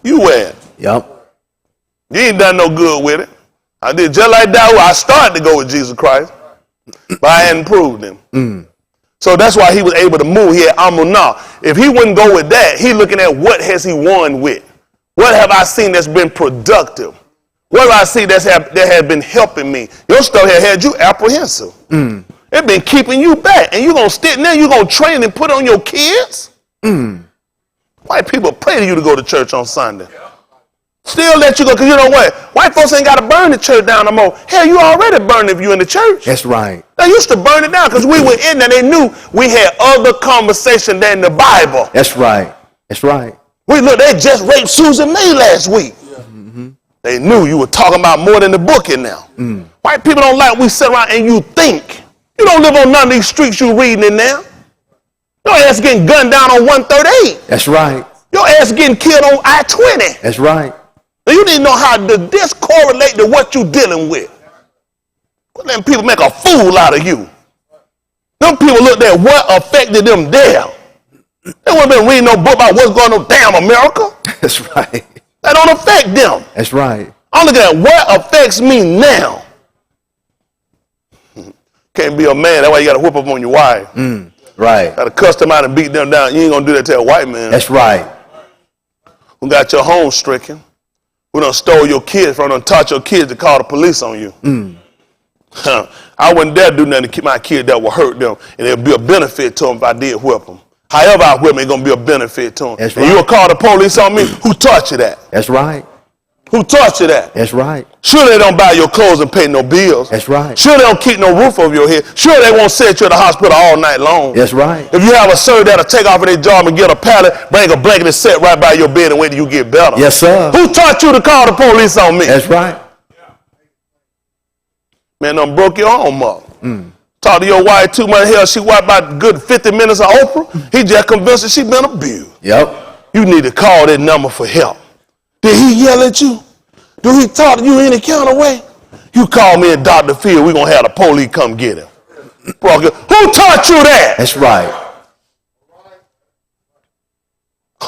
You where? Yep. You ain't done no good with it. I did just like that. I started to go with Jesus Christ, but I hadn't proved him. So that's why he was able to move. He had Amunah. If he wouldn't go with that, he looking at what has he won with. What have I seen that's been productive? What have I seen that has been helping me? Your stuff had you apprehensive. It been keeping you back. And you going to stick now, you going to train and put on your kids? White people pray to you to go to church on Sunday. Still let you go, because you know what? White folks ain't got to burn the church down no more. Hell, you already burned if you in the church. That's right. They used to burn it down because we were in there. They knew we had other conversation than the Bible. That's right. That's right. Look, they just raped Susan May last week. They knew you were talking about more than the book in now. White people don't like we sit around and you think. You don't live on none of these streets you reading in now. Your ass getting gunned down on 138. That's right. Your ass getting killed on I-20. That's right. Now you need to know how to discorrelate to what you're dealing with. Quit letting people make a fool out of you. Them people looked at what affected them there. They wouldn't been reading no book about what's going on damn America. That's right. That don't affect them. That's right. I'm looking at what affects me now. Can't be a man. That's why you got to whip up on your wife. Right. Got to cuss them out and beat them down. You ain't going to do that to a white man. That's right. Who got your home stricken. Who done stole your kids from, done taught your kids to call the police on you. I wouldn't dare do nothing to keep my kid that will hurt them. And it'll be a benefit to them if I did whip them. However I whip them, it's going to be a benefit to them. That's and right. you'll call the police on me? Who taught you that? That's right. Who taught you that? That's right. Sure they don't buy your clothes and pay no bills. That's right. Sure they don't keep no roof over your head. Sure they won't set you at the hospital all night long. That's right. If you have a servant that'll take off of their job and get a pallet, bring a blanket and set right by your bed and wait till you get better. Yes, sir. Who taught you to call the police on me? That's right. Man, done broke your home up. Talk to your wife too much. Hell, she watched about a good 50 minutes of Oprah. He just convinced her she been abused. Yep. You need to call that number for help. Did he yell at you? Do he talk to you any kind of way? You call me and Dr. Phil, we're going to have the police come get him. Who taught you that? That's right.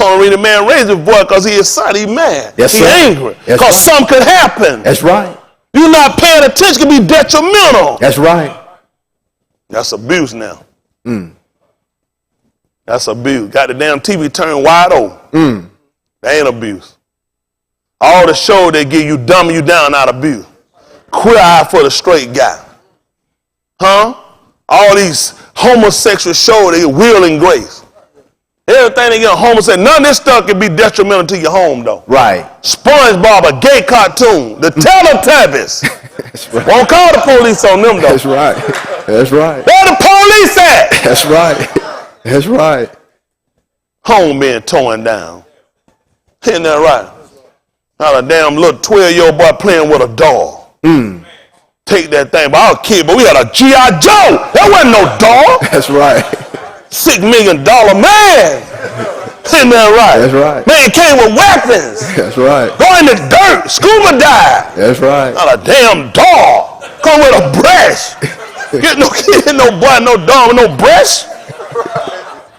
Only the man raised his voice because he is son. He mad. Yes, he sir. angry. Yes, Because sir. something could happen. That's right. You're not paying attention, can be detrimental. That's right. That's abuse now. That's abuse. Got the damn TV turned wide open. That ain't abuse. All the show they give you dumbing you down out of abuse. Queer eye for the straight guy. Huh? All these homosexual shows, they get Will and Grace. Everything they get homosexual. None of this stuff can be detrimental to your home though. Right. SpongeBob, a gay cartoon. The Teletubbies. That's right. Won't call the police on them though. That's right. That's right. Where the police at? That's right. That's right. Home being torn down. Isn't that right? Not a damn little 12-year-old boy playing with a doll. Take that thing. But I was a kid, but we had a G.I. Joe. That wasn't no doll. That's right. $6 million man. Isn't that right? That's right. Man came with weapons. That's right. Go in the dirt. Scuba dive. That's right. Not a damn doll. Come with a brush. Get no kid, no boy, no dog with no brush.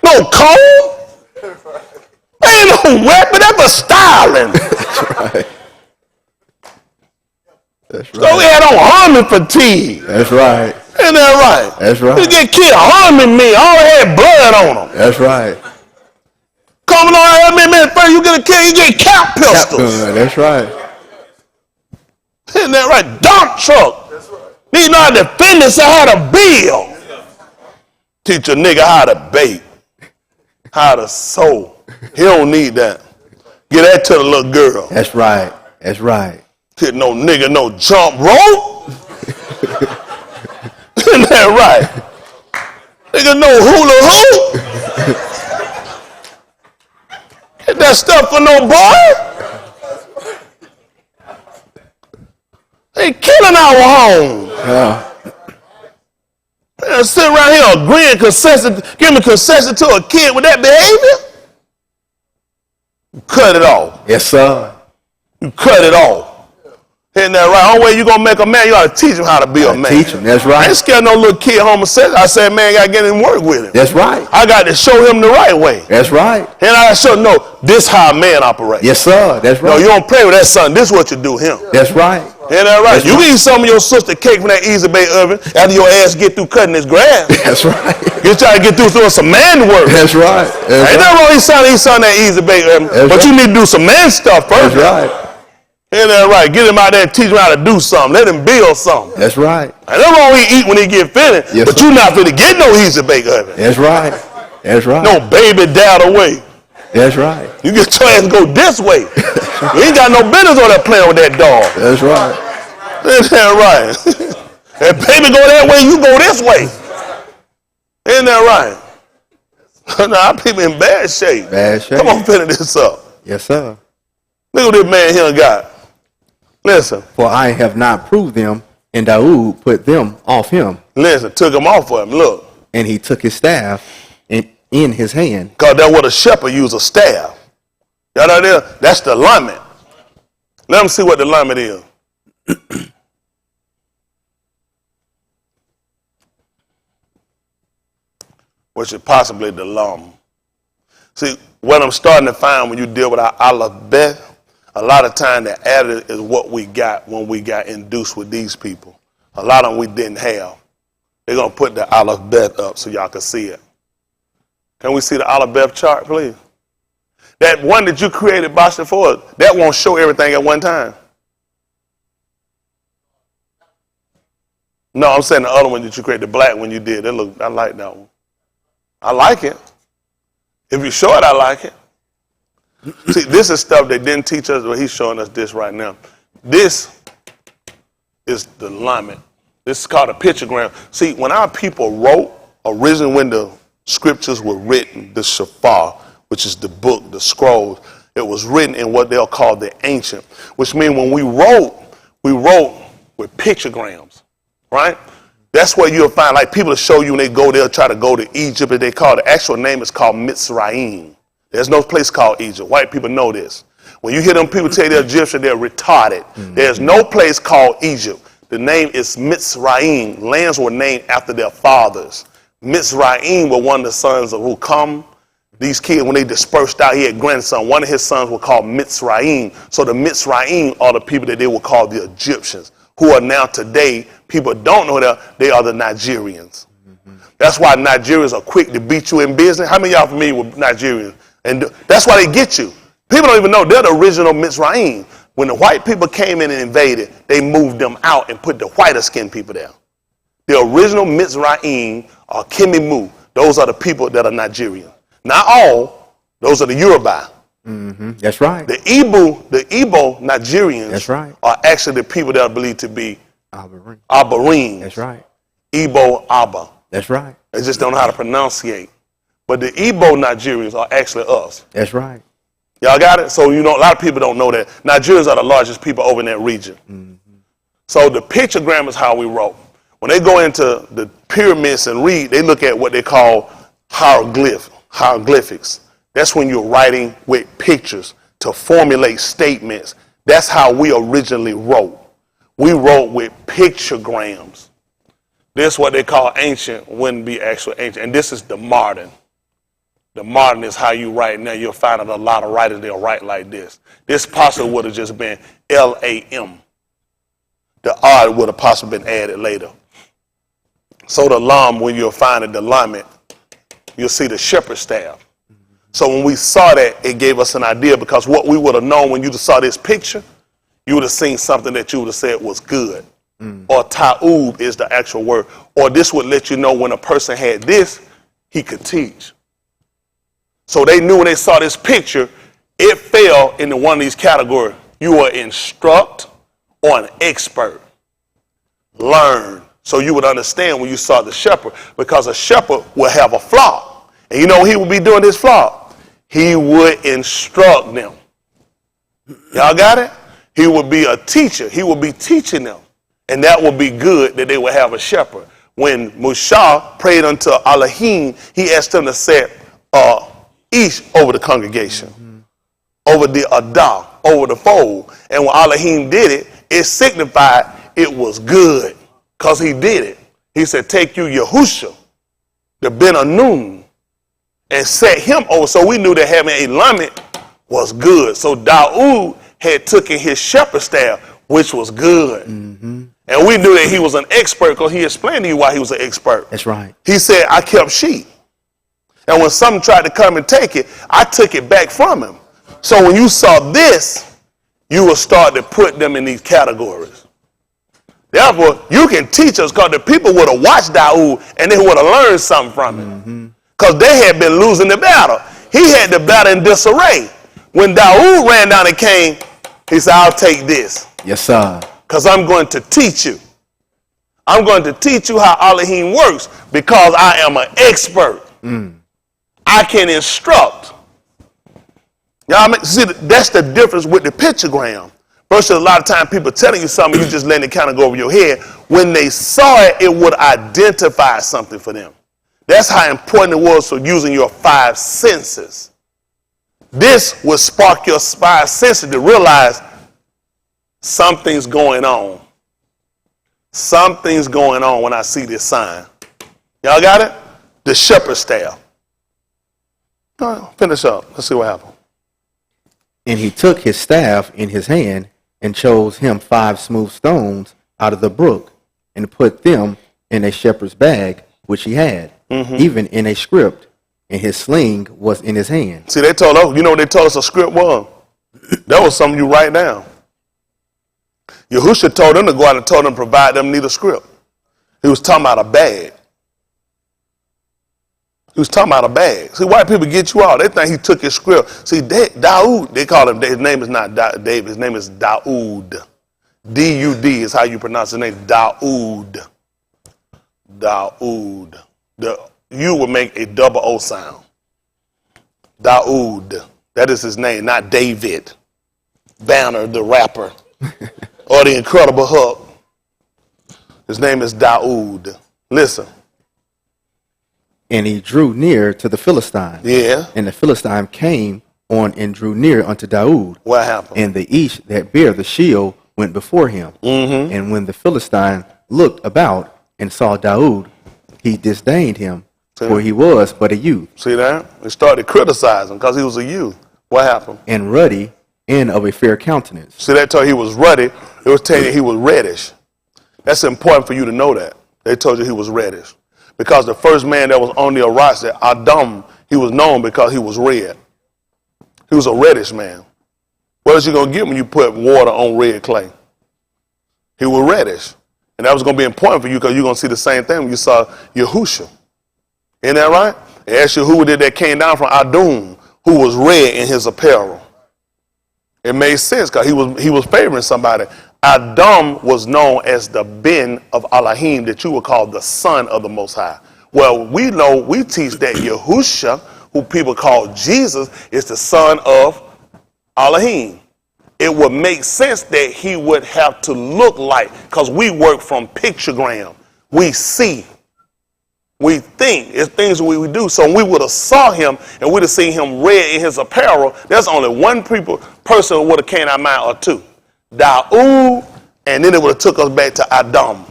No comb. Ain't no weapon. That's for styling. That's right. That's So right. we had on army fatigue. That's right. Isn't that right? That's right. You get killed, harming me, all had blood on them. That's right. Coming on at me, man, first you get a kill, you get cap pistols. That's right. Isn't that right? Dump truck. That's right. Need not defend us how to build. Teach a nigga how to bake, how to sew. He don't need that. Get that to the little girl. That's right. That's right. Hit no nigga, no jump rope. Isn't that right? Nigga, no hula hoop. Hit that stuff for no boy. They killing our home. Yeah. Man, sit around here agreeing concession, giving concession to a kid with that behavior. You cut it off. Yes, sir. You cut it off. Isn't that right? Only way you gonna make a man, you gotta teach him how to be a man. Teach him. That's right. I ain't scared no little kid homosexual. I said, man, gotta get in and work with him. That's right. I got to show him the right way. That's right. And I gotta show him, no, this how a man operates. Yes, sir. That's right. No, you don't play with that son. This is what you do him. That's right. Ain't that right? That's You right. eat some of your sister cake from that easy bake oven after your ass get through cutting this grass. That's right. You try to get through doing some man work. That's right. That's Ain't right. nothing wrong with eat some that easy bake oven, That's but right. you need to do some man stuff first. That's right. Ain't that right? Get him out there and teach him how to do something. Let him build something. That's right. Ain't nothing wrong with eat when he get finished, Yes, but sir. you not finna get no easy bake oven. That's right. That's right. No baby dad away. That's right. You get your ass to go this way. You ain't got no business on that playing with that dog. That's right. Isn't that right? If baby go that way, you go this way. Isn't that right? Nah, people in bad shape. Bad shape. Come on, finish this up. Yes, sir. Look what this man here got. Listen, For I have not proved them, and Daoud put them off him, listen, took him off for him. Look, and he took his staff in his hand. because that's what a shepherd use, a staff. That right there, that's the alignment. Let them see what the alignment is. Which is possibly the lum. See, what I'm starting to find when you deal with our alphabet, a lot of time the added is what we got when we got induced with these people. A lot of them we didn't have. They're going to put the alphabet up so y'all can see it. Can we see the alphabet chart, please? That one that you created, Boston Ford, that won't show everything at one time. No, I'm saying the other one that you created, the black one you did. I like that one. I like it. If you show it, I like it. See, this is stuff they didn't teach us, but he's showing us this right now. This is the alignment. This is called a pictogram. See, when our people wrote, originally when the scriptures were written, the Shafar, which is the book, the scrolls, it was written in what they'll call the ancient, which means when we wrote with pictograms, right? That's where you'll find, like people to show you when they go there, try to go to Egypt, and they call the actual name is called Mitzrayim. There's no place called Egypt. White people know this. When you hear them people tell you they're Egyptian, they're retarded. Mm-hmm. There's no place called Egypt. The name is Mitzrayim. Lands were named after their fathers. Mitzrayim were one of the sons of who come. These kids, when they dispersed out, he had grandson. One of his sons was called Mitzrayim. So the Mitzrayim are the people that they would call the Egyptians, who are now today, people don't know that they are the Nigerians. Mm-hmm. That's why Nigerians are quick to beat you in business. How many of y'all familiar with Nigerians? And that's why they get you. People don't even know they're the original Mitzrayim. When the white people came in and invaded, they moved them out and put the whiter skinned people there. The original Mitzrayim are Kemimu. Those are the people that are Nigerian. Not all. Those are the Yoruba. Mm-hmm. That's right. The Igbo Nigerians That's right. are actually the people that are believed to be Abarim. That's right. Igbo Abba. That's right. They just don't know how to pronunciate. But the Igbo Nigerians are actually us. That's right. Y'all got it? So, a lot of people don't know that. Nigerians are the largest people over in that region. Mm-hmm. So the pictogram is how we wrote. When they go into the pyramids and read, they look at what they call hieroglyphics. That's when you're writing with pictures to formulate statements. That's how we originally wrote. We wrote with pictograms. This what they call ancient, wouldn't be actual ancient. And this is the modern. The modern is how you write now. You'll find that a lot of writers, they'll write like this. This possibly would have just been LAM. The R would have possibly been added later. So the lam, when you'll find it, the lamet, you'll see the shepherd's staff. So when we saw that, it gave us an idea, because what we would have known when you saw this picture, you would have seen something that you would have said was good. Or ta'ub is the actual word. Or this would let you know when a person had this, he could teach. So they knew when they saw this picture, it fell into one of these categories. You are instruct or an expert. Learn. So you would understand when you saw the shepherd, because a shepherd will have a flock. And you know what he would be doing his flock? He would instruct them. Y'all got it? He would be a teacher. He would be teaching them. And that would be good that they would have a shepherd. When Musa prayed unto Elohim, he asked them to set each over the congregation, over the adah, over the fold. And when Elohim did it, it signified it was good, because he did it. He said, take you Yahusha, the Ben Anun, and set him over. So we knew that having a lamet was good. So Daud had taken his shepherd staff, which was good. And we knew that he was an expert, because he explained to you why he was an expert. That's right. He said, I kept sheep. And when someone tried to come and take it, I took it back from him. So when you saw this, you will start to put them in these categories. Therefore, you can teach us, because the people would have watched Daud and they would have learned something from him. Because they had been losing the battle. He had the battle in disarray. When Daud ran down and came, he said, I'll take this. Yes, sir. Because I'm going to teach you. I'm going to teach you how Elohim works, because I am an expert. I can instruct. Y'all see, that's the difference with the pictogram. Versus a lot of times people telling you something, you just letting it kind of go over your head. When they saw it, it would identify something for them. That's how important it was for using your 5 senses. This would spark your 5 senses to realize something's going on. Something's going on when I see this sign. Y'all got it? The shepherd's staff. All right, finish up. Let's see what happened. And he took his staff in his hand and chose him 5 smooth stones out of the brook and put them in a shepherd's bag, which he had, even in a script, and his sling was in his hand. See, they told us, you know what they told us a script was? That was something you write down. Yahusha told them to go out and told them to provide them need a script. He was talking about a bag. He was talking about a bag. See, white people get you out. They think he took his script. See, Daud, they call him, his name is not David, his name is Daud. D-U-D is how you pronounce his name, Daud. Daud. The U would make a double O sound. Daud. That is his name, not David. Banner, the rapper. Or the Incredible Hulk. His name is Daud. Listen. And he drew near to the Philistine. Yeah. And the Philistine came on and drew near unto Daud. What happened? And the each that bare the shield went before him. And when the Philistine looked about and saw Daud, he disdained him, for he was but a youth. See that? They started criticizing because he was a youth. What happened? And ruddy and of a fair countenance. See, they told you he was ruddy. It was telling you he was reddish. That's important for you to know that. They told you he was reddish. Because the first man that was on the Arasa, Adam, he was known because he was red. He was a reddish man. What else you going to get when you put water on red clay? He was reddish. And that was going to be important for you, because you're going to see the same thing when you saw Yahusha. Isn't that right? They asked you who did that came down from Adum, who was red in his apparel. It made sense because he was favoring somebody. Adam was known as the Ben of Elohim, that you would call the son of the Most High. Well, we teach that Yahusha, who people call Jesus, is the son of Elohim. It would make sense that he would have to look like, because we work from pictogram. We see. We think. It's things we do. So we would have saw him and we'd have seen him red in his apparel. There's only one person who would have came out mind, or two. Daud, and then it would have took us back to Adam.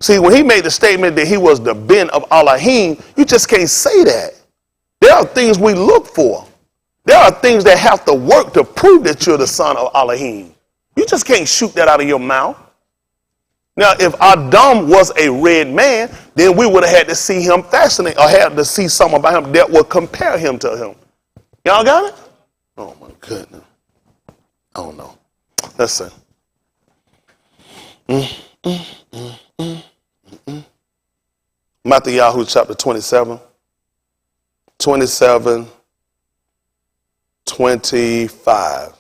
See, when he made the statement that he was the Ben of Elohim, you just can't say that. There are things we look for. There are things that have to work to prove that you're the son of Elohim. You just can't shoot that out of your mouth. Now, if Adam was a red man, then we would have had to see him fascinate or had to see something about him that would compare him to him. Y'all got it? Oh my goodness. I don't know. Let's see. Matthew Yahoo chapter 27. 27, 25.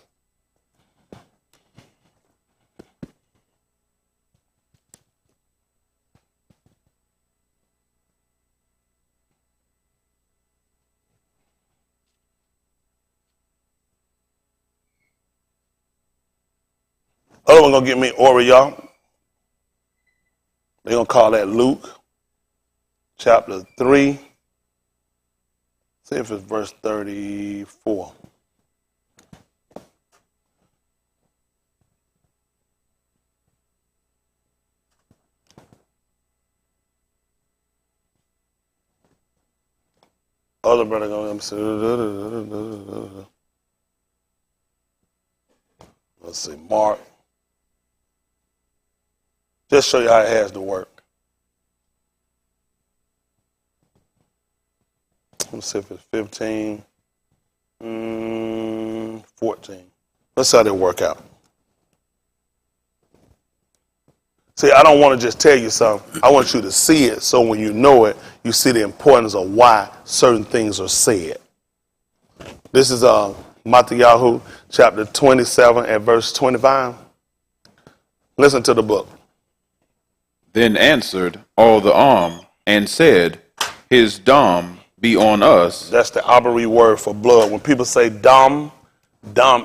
Other one gonna get me Ori, y'all. They're gonna call that Luke chapter 3. See if it's verse 34. Other brother gonna say, let's see, Mark. Just show you how it has to work. Let's see if it's 15, 14. Let's see how they work out. See, I don't want to just tell you something. I want you to see it so when you know it, you see the importance of why certain things are said. This is Matthew chapter 27 and verse 25. Listen to the book. Then answered all the arm and said, his dam be on us. That's the LIEbrary word for blood. When people say dam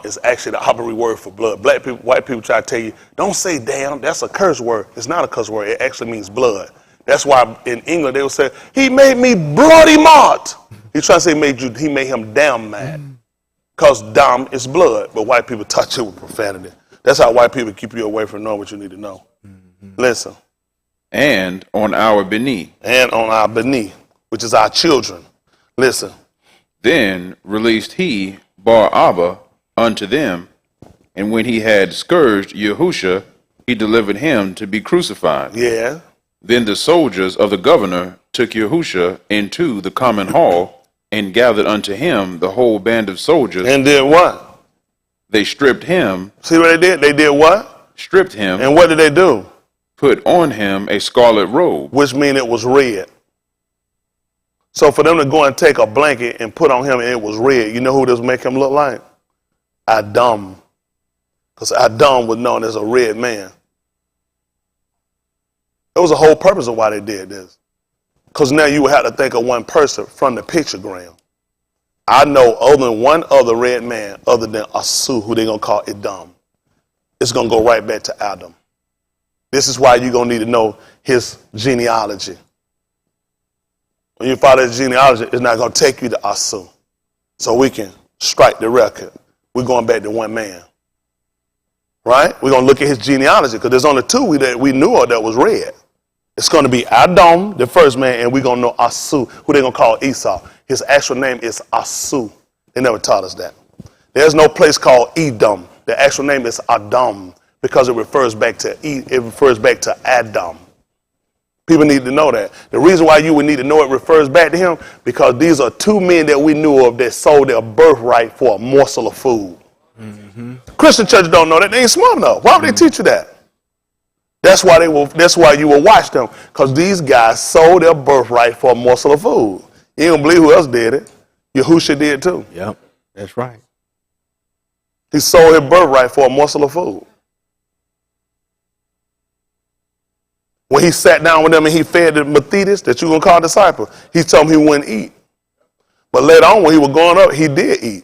is actually the LIEbrary word for blood. Black people, white people try to tell you, don't say damn, that's a curse word. It's not a curse word. It actually means blood. That's why in England they will say, he made me bloody mad. He's trying to say he made him damn mad. Because dam is blood, but white people touch it with profanity. That's how white people keep you away from knowing what you need to know. Listen. And on our beneath. And on our beneath, which is our children. Listen. Then released he Bar-Abba unto them, and when he had scourged Yahusha, he delivered him to be crucified. Yeah. Then the soldiers of the governor took Yahusha into the common hall, and gathered unto him the whole band of soldiers. And did what? They stripped him. See what they did? They did what? Stripped him. And what did they do? Put on him a scarlet robe. Which means it was red. So for them to go and take a blanket and put on him and it was red, you know who this make him look like? Adam. Because Adam was known as a red man. It was a whole purpose of why they did this. Because now you would have to think of one person from the pictogram. I know other than one other red man other than Asu, who they're going to call Edom. It's going to go right back to Adam. This is why you're going to need to know his genealogy. When you follow his genealogy, it's not going to take you to Asu. So we can strike the record. We're going back to one man. Right? We're going to look at his genealogy because there's only two that we knew of that was red. It's going to be Adam, the first man, and we're going to know Asu, who they're going to call Esau. His actual name is Asu. They never taught us that. There's no place called Edom. The actual name is Adam because it refers back to Adam. People need to know that. The reason why you would need to know it refers back to him because these are two men that we knew of that sold their birthright for a morsel of food. Mm-hmm. Christian church don't know that. They ain't smart enough. Why would they teach you that? That's why you will watch them, because these guys sold their birthright for a morsel of food. You ain't gonna believe who else did it. Yahusha did too. Yep, that's right. He sold his birthright for a morsel of food. When he sat down with them and he fed the Methodist that you're gonna call disciple, he told them he wouldn't eat. But later on, when he was going up, he did eat.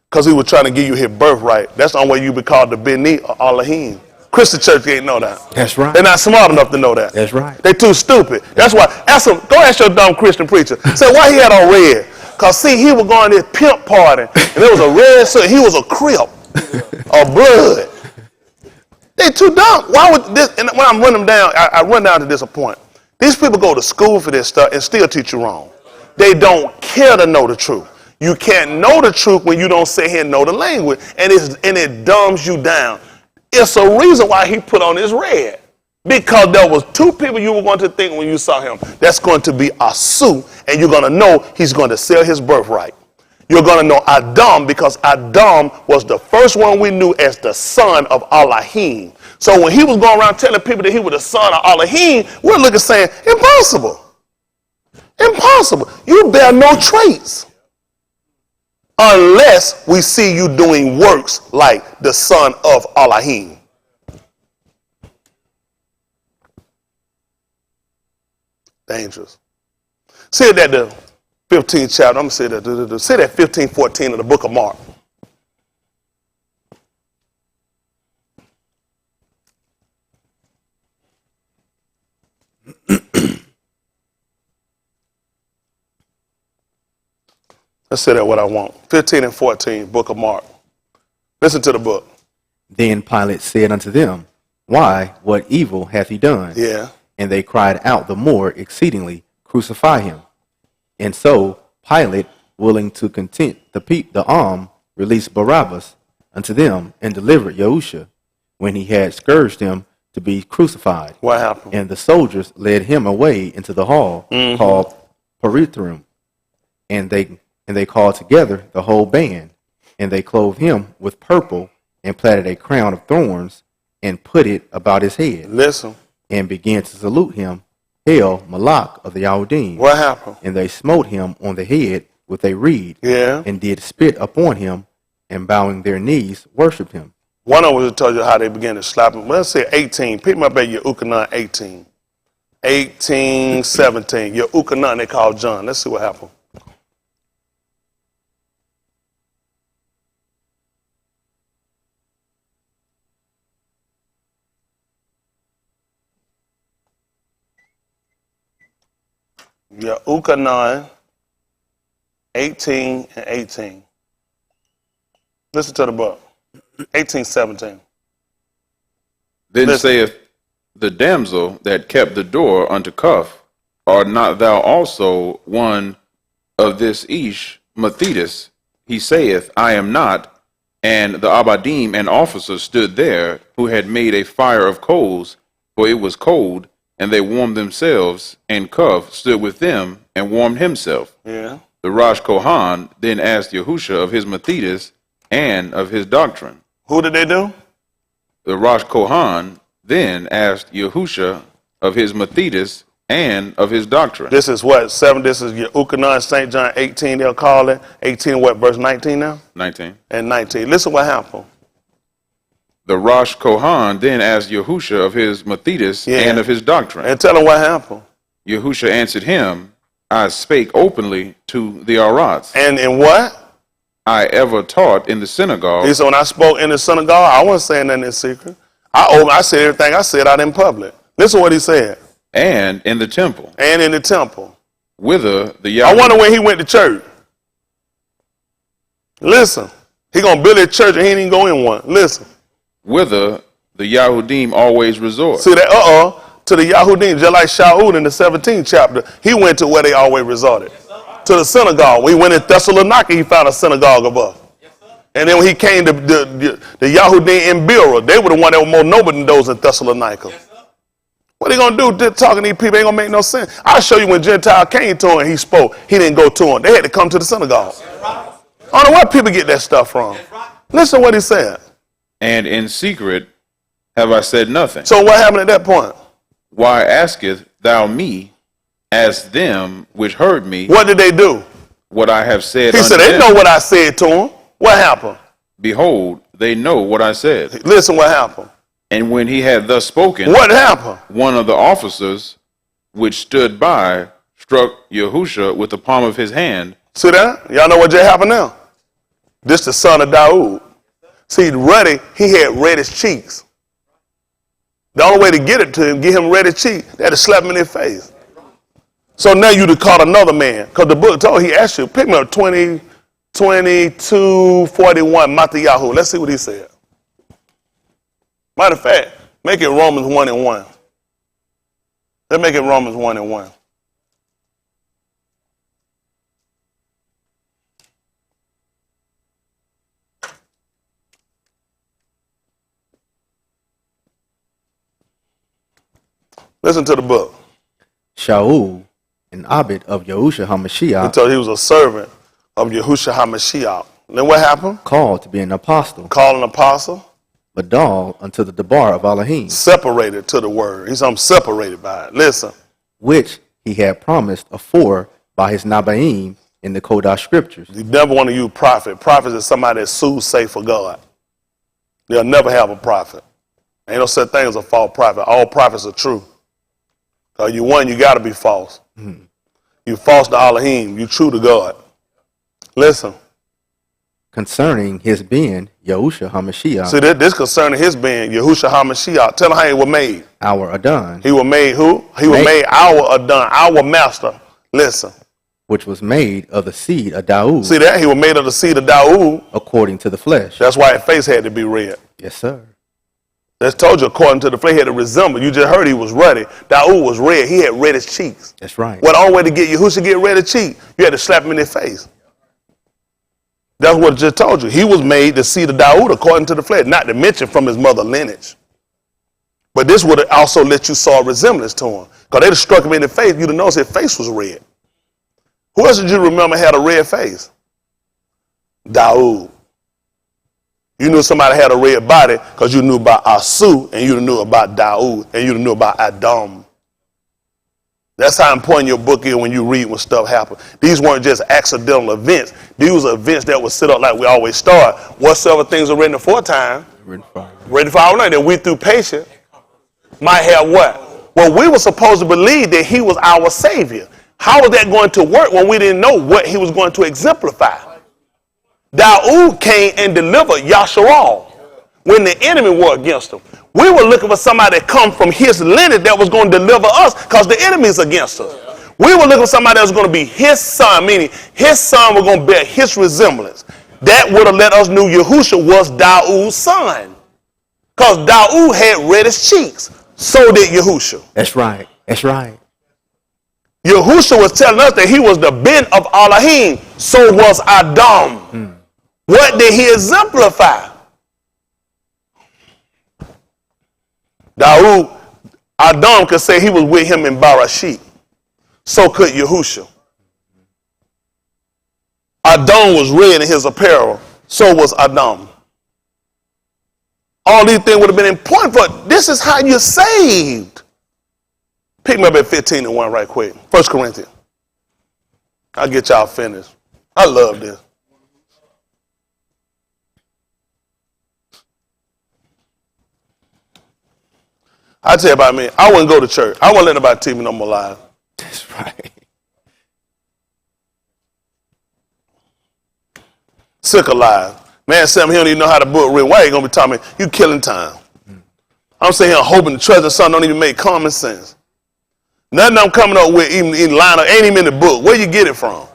Because he was trying to give you his birthright. That's the only way you be called the Beni or Elohim. Christian church ain't know that. That's right. They're not smart enough to know that. That's right. They too stupid. That's why. Go ask your dumb Christian preacher. Say why he had on red. Because see, he was going to this pimp party and there was a red suit. He was a crip of blood. They too dumb. Why would this? And when I run them down, I run down to this point. These people go to school for this stuff and still teach you wrong. They don't care to know the truth. You can't know the truth when you don't sit here and know the language, and it dumbs you down. It's a reason why he put on his red. Because there was two people you were going to think when you saw him. That's going to be Asu, and you're going to know he's going to sell his birthright. You're going to know Adam because Adam was the first one we knew as the son of Elohim. So when he was going around telling people that he was the son of Elohim, we're looking saying, impossible. Impossible. You bear no traits. Unless we see you doing works like the son of Elohim. Dangerous. See that the 15th chapter. I'm going to say that. Say that 15, 14 of the book of Mark. Let's say that what I want. 15 and 14, book of Mark. Listen to the book. Then Pilate said unto them, Why, what evil hath he done? Yeah. And they cried out the more exceedingly, Crucify him. And so Pilate, willing to content the arm, released Barabbas unto them, and delivered Yahusha, when he had scourged him, to be crucified. What happened? And the soldiers led him away into the hall called Praetorium, and they called together the whole band, and they clothed him with purple, and platted a crown of thorns, and put it about his head. Listen. And began to salute him, Hail, Malak of the Yahudim. What happened? And they smote him on the head with a reed, Yeah. and did spit upon him, and bowing their knees, worshipped him. One of them was to tell you how they began to slap him. Let's say 18. Pick me up at your Ukanan 18. 18, 17. Your Ukanan they called John. Let's see what happened. Your Ukanan 18 and 18. Listen to the book. 18, 17. Then Listen. saith the damsel that kept the door unto cuff, Art not thou also one of this Ish, Methodist? He saith, I am not. And the Abadim and officers stood there, who had made a fire of coals, for it was cold, and they warmed themselves, and Cuff stood with them, and warmed himself. Yeah. The Rosh Kohan then asked Yahusha of his Methodist and of his doctrine. Who did they do? The Rosh Kohan then asked Yahusha of his Methodist and of his doctrine. This is what? 7. This is your Ukanan, St. John 18, they'll call it. 18, what, verse 19 now? 19. And 19. Listen what happened. The Rosh Kohan then asked Yahusha of his Methodist and of his doctrine. And tell him what happened. Yahusha answered him, I spake openly to the Arats. And in what? I ever taught in the synagogue. He said, when I spoke in the synagogue, I wasn't saying nothing in secret. I said everything I said out in public. Listen what he said. And in the temple. And in the temple. Whither the I wonder when he went to church. Listen. He going to build a church and he ain't even go in one. Listen. Whither the Yahudim always resort. See that? To the Yahudim, just like Shaul in the 17th chapter, he went to where they always resorted. To the synagogue. When he went in Thessalonica, he found a synagogue above. And then when he came to the Yahudim in Beerah, they were the one that were more noble than those in Thessalonica. What are they going to do talking to these people? Ain't going to make no sense. I'll show you when Gentile came to him and he spoke. He didn't go to him. They had to come to the synagogue. I don't know where people get that stuff from. Listen to what he said. And in secret have I said nothing. So what happened at that point? Why askest thou me, as them which heard me, What did they do? what I have said He unto said, they them? know what I said to them. What happened? Behold, they know what I said. Listen what happened. And when he had thus spoken, What happened? one of the officers which stood by struck Yahusha with the palm of his hand. See that? Y'all know what just happened now? This the son of Daoud. See, ruddy, he had reddish cheeks. The only way to get it to him, get him reddish cheeks, they had to slap him in his face. So now you'd have caught another man. Because the book told he asked you, pick me up 22:41, Matthew. Let's see what he said. Matter of fact, make it Romans 1:1. Let's make it Romans 1:1. Listen to the book. Shaul, an Abed of Yahusha He HaMashiach, told he was a servant of Yahusha HaMashiach. Then what happened? called to be an apostle, Called an apostle, Badal unto the Debar of Elohim, separated to the word. He's separated by it. Listen. which he had promised afore by his Nabaim in the Kodesh scriptures. You never want to use prophet. Prophet is somebody that soothsays for God. They'll never have a prophet. Ain't no such thing as a false prophet. All prophets are true. Because you got to be false. Mm-hmm. You false to Elohim. You true to God. Listen. Concerning his being, Yahusha HaMashiach, See, this concerning his being, Yahusha HaMashiach. Tell him how he was made. our Adon, He was made who? He was made our Adon, our master. Listen. which was made of the seed of Daud, See that? He was made of the seed of Daud. according to the flesh. That's why his face had to be red. Yes, sir. That's told you according to the flesh, he had to resemble. You just heard he was ruddy. Daud was red. He had reddish cheeks. That's right. Well, the only way to get Yahusha to get reddish cheek, you had to slap him in his face. That's what it just told you. He was made the seed of Daud according to the flesh, not to mention from his mother lineage. But this would also let you saw a resemblance to him. Because they'd have struck him in the face, you'd have noticed his face was red. Who else did you remember had a red face? Daud. You knew somebody had a red body because you knew about Asu, and you knew about Daud, and you knew about Adam. That's how important your book is when you read when stuff happens. These weren't just accidental events. These were events that would sit up like we always start. Whatsoever things are written aforetime, ready for our learning, that we through patience might have what? Well, we were supposed to believe that he was our Savior. How was that going to work when we didn't know what he was going to exemplify? Daud came and delivered Yahusha when the enemy were against him. We were looking for somebody to come from his lineage that was going to deliver us because the enemy is against us. We were looking for somebody that was going to be his son, meaning his son was going to bear his resemblance. That would have let us know Yahusha was Daud's son. Because Daud had reddish cheeks. So did Yahusha. That's right. That's right. Yahusha was telling us that he was the ben of Elohim. So was Adam. What did he exemplify? Adam could say he was with him in Barashit. So could Yahusha. Adam was red in his apparel. So was Adam. All these things would have been important for this is how you're saved. Pick me up at 15:1 right quick. 1 Corinthians. I'll get y'all finished. I love this. I tell you about me, I wouldn't go to church. I wouldn't let nobody tell me no more lies. That's right. Sick of lies. Man, Sam, he don't even know how to book real. Why are you going to be telling me you killing time? I'm sitting here hoping the treasure son don't even make common sense. Nothing I'm coming up with even line up ain't even in the book. Where you get it from?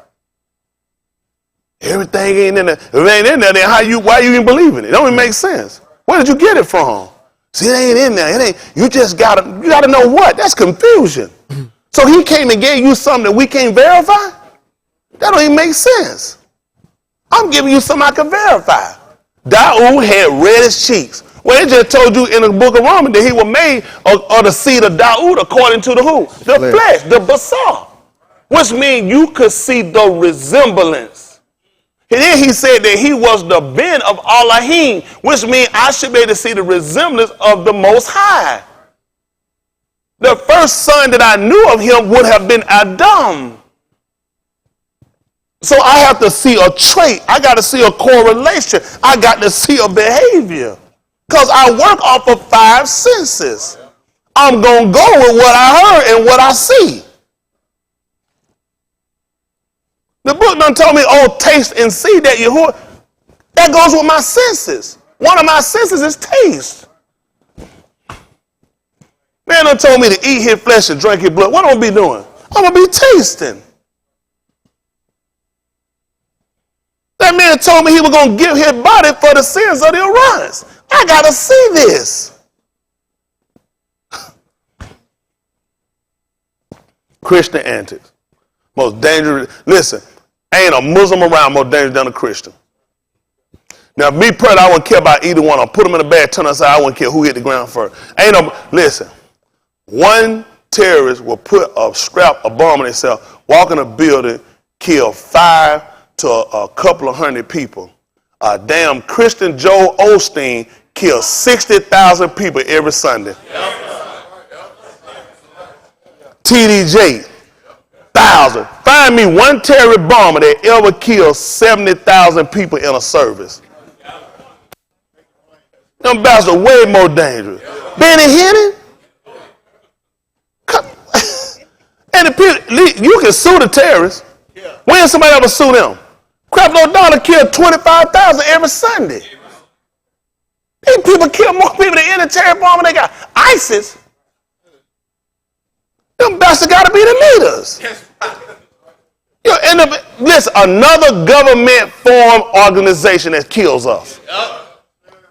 Everything ain't in there. If it ain't in there, then why you even believe in it? It don't even make sense. Where did you get it from? See, it ain't in there. It ain't. You gotta know what? That's confusion. So he came and gave you something that we can't verify? That don't even make sense. I'm giving you something I can verify. Daud had reddish cheeks. Well, it just told you in the book of Romans that he was made of the seed of Daud according to the who? The flesh, the basar. Which means you could see the resemblance. And then he said that he was the ben of Elohim, which means I should be able to see the resemblance of the Most High. The first son that I knew of him would have been Adam. So I have to see a trait. I got to see a correlation. I got to see a behavior. Because I work off of 5 senses. I'm going to go with what I heard and what I see. The book done told me, oh, taste and see that Yahuwah. That goes with my senses. One of my senses is taste. Man done told me to eat his flesh and drink his blood. What am I going to be doing? I'm going to be tasting. That man told me he was going to give his body for the sins of the Orions. I got to see this. Christian antics. Most dangerous. Listen, ain't a Muslim around more dangerous than a Christian. Now, me personally, I wouldn't care about either one. I'll put them in a bag, turn aside. I wouldn't care who hit the ground first. Listen, one terrorists will put a bomb in themselves, walk in a building, kill 5 to a couple of hundred people. A damn Christian Joel Osteen kills 60,000 people every Sunday. TDJ, 1,000. Find me one terrorist bomber that ever killed 70,000 people in a service. Them bastards are way more dangerous. Benny Hinney? And the people, you can sue the terrorists. When somebody ever sue them? Creflo Dollar killed 25,000 every Sunday. These people kill more people than any terrorist bomber they got. ISIS? Them bastards got to be the leaders. Listen, another government form organization that kills us.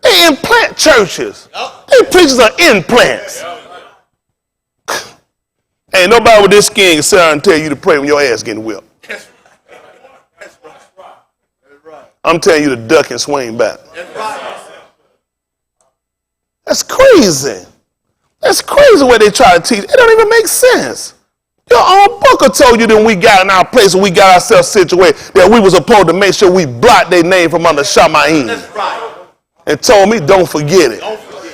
They implant churches. These preachers are implants. Ain't nobody with this skin can sit down and tell you to pray when your ass getting whipped. I'm telling you to duck and swing back. That's crazy. That's crazy what they try to teach. It don't even make sense. Your own booker told you that we got in our place and we got ourselves situated that we were supposed to make sure we blocked their name from under Shamaim. That's right. And told me don't forget it.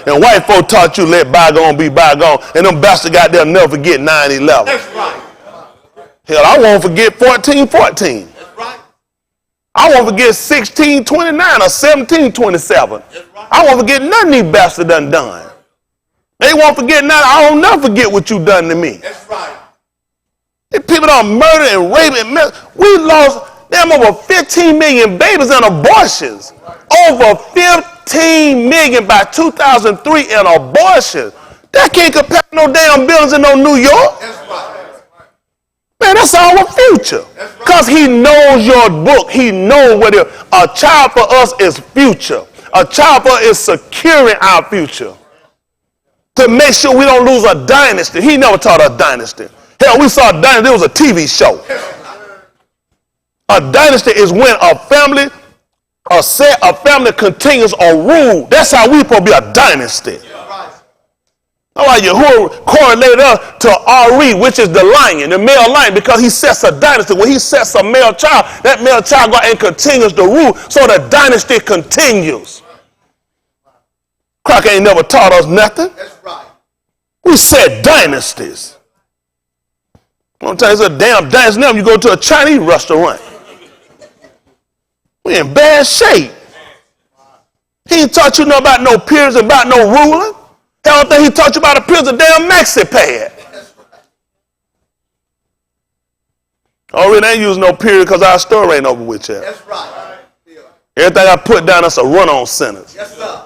And white folk taught you let bygone be bygone. And them bastards got there never forget 9/11. That's right. Hell, I won't forget 14/14. That's right. I won't forget 16/29 or 17/27. That's right. I won't forget nothing these bastards done. They won't forget nothing. I don't never forget what you done to me. That's right. If people don't murder and rape and murder, we lost them over 15 million babies in abortions. Over 15 million by 2003 in abortions. That can't compare to no damn buildings in no New York. That's right. Man, that's our future. Because he knows your book. He knows what it is. A child for us is future. A child for us is securing our future. To make sure we don't lose a dynasty. He never taught us dynasty. Hell, we saw a dynasty. It was a TV show. A dynasty is when a family continues a rule. That's how we supposed to be a dynasty. That's why Yahuwah correlated us to Ari, which is the lion, the male lion, because he sets a dynasty. When he sets a male child, that male child goes and continues the rule, so the dynasty continues. Crocker ain't never taught us nothing. That's right. We set dynasties. I'm telling you, it's a damn dynasty. Now you go to a Chinese restaurant. We in bad shape. He ain't taught you nothing about no periods and about no ruling. The only thing he taught you about a period is a damn maxi pad. Oh, we ain't using no period because our story ain't over with yet. That's right. Everything I put down, that's a run-on sentence. Yes, sir.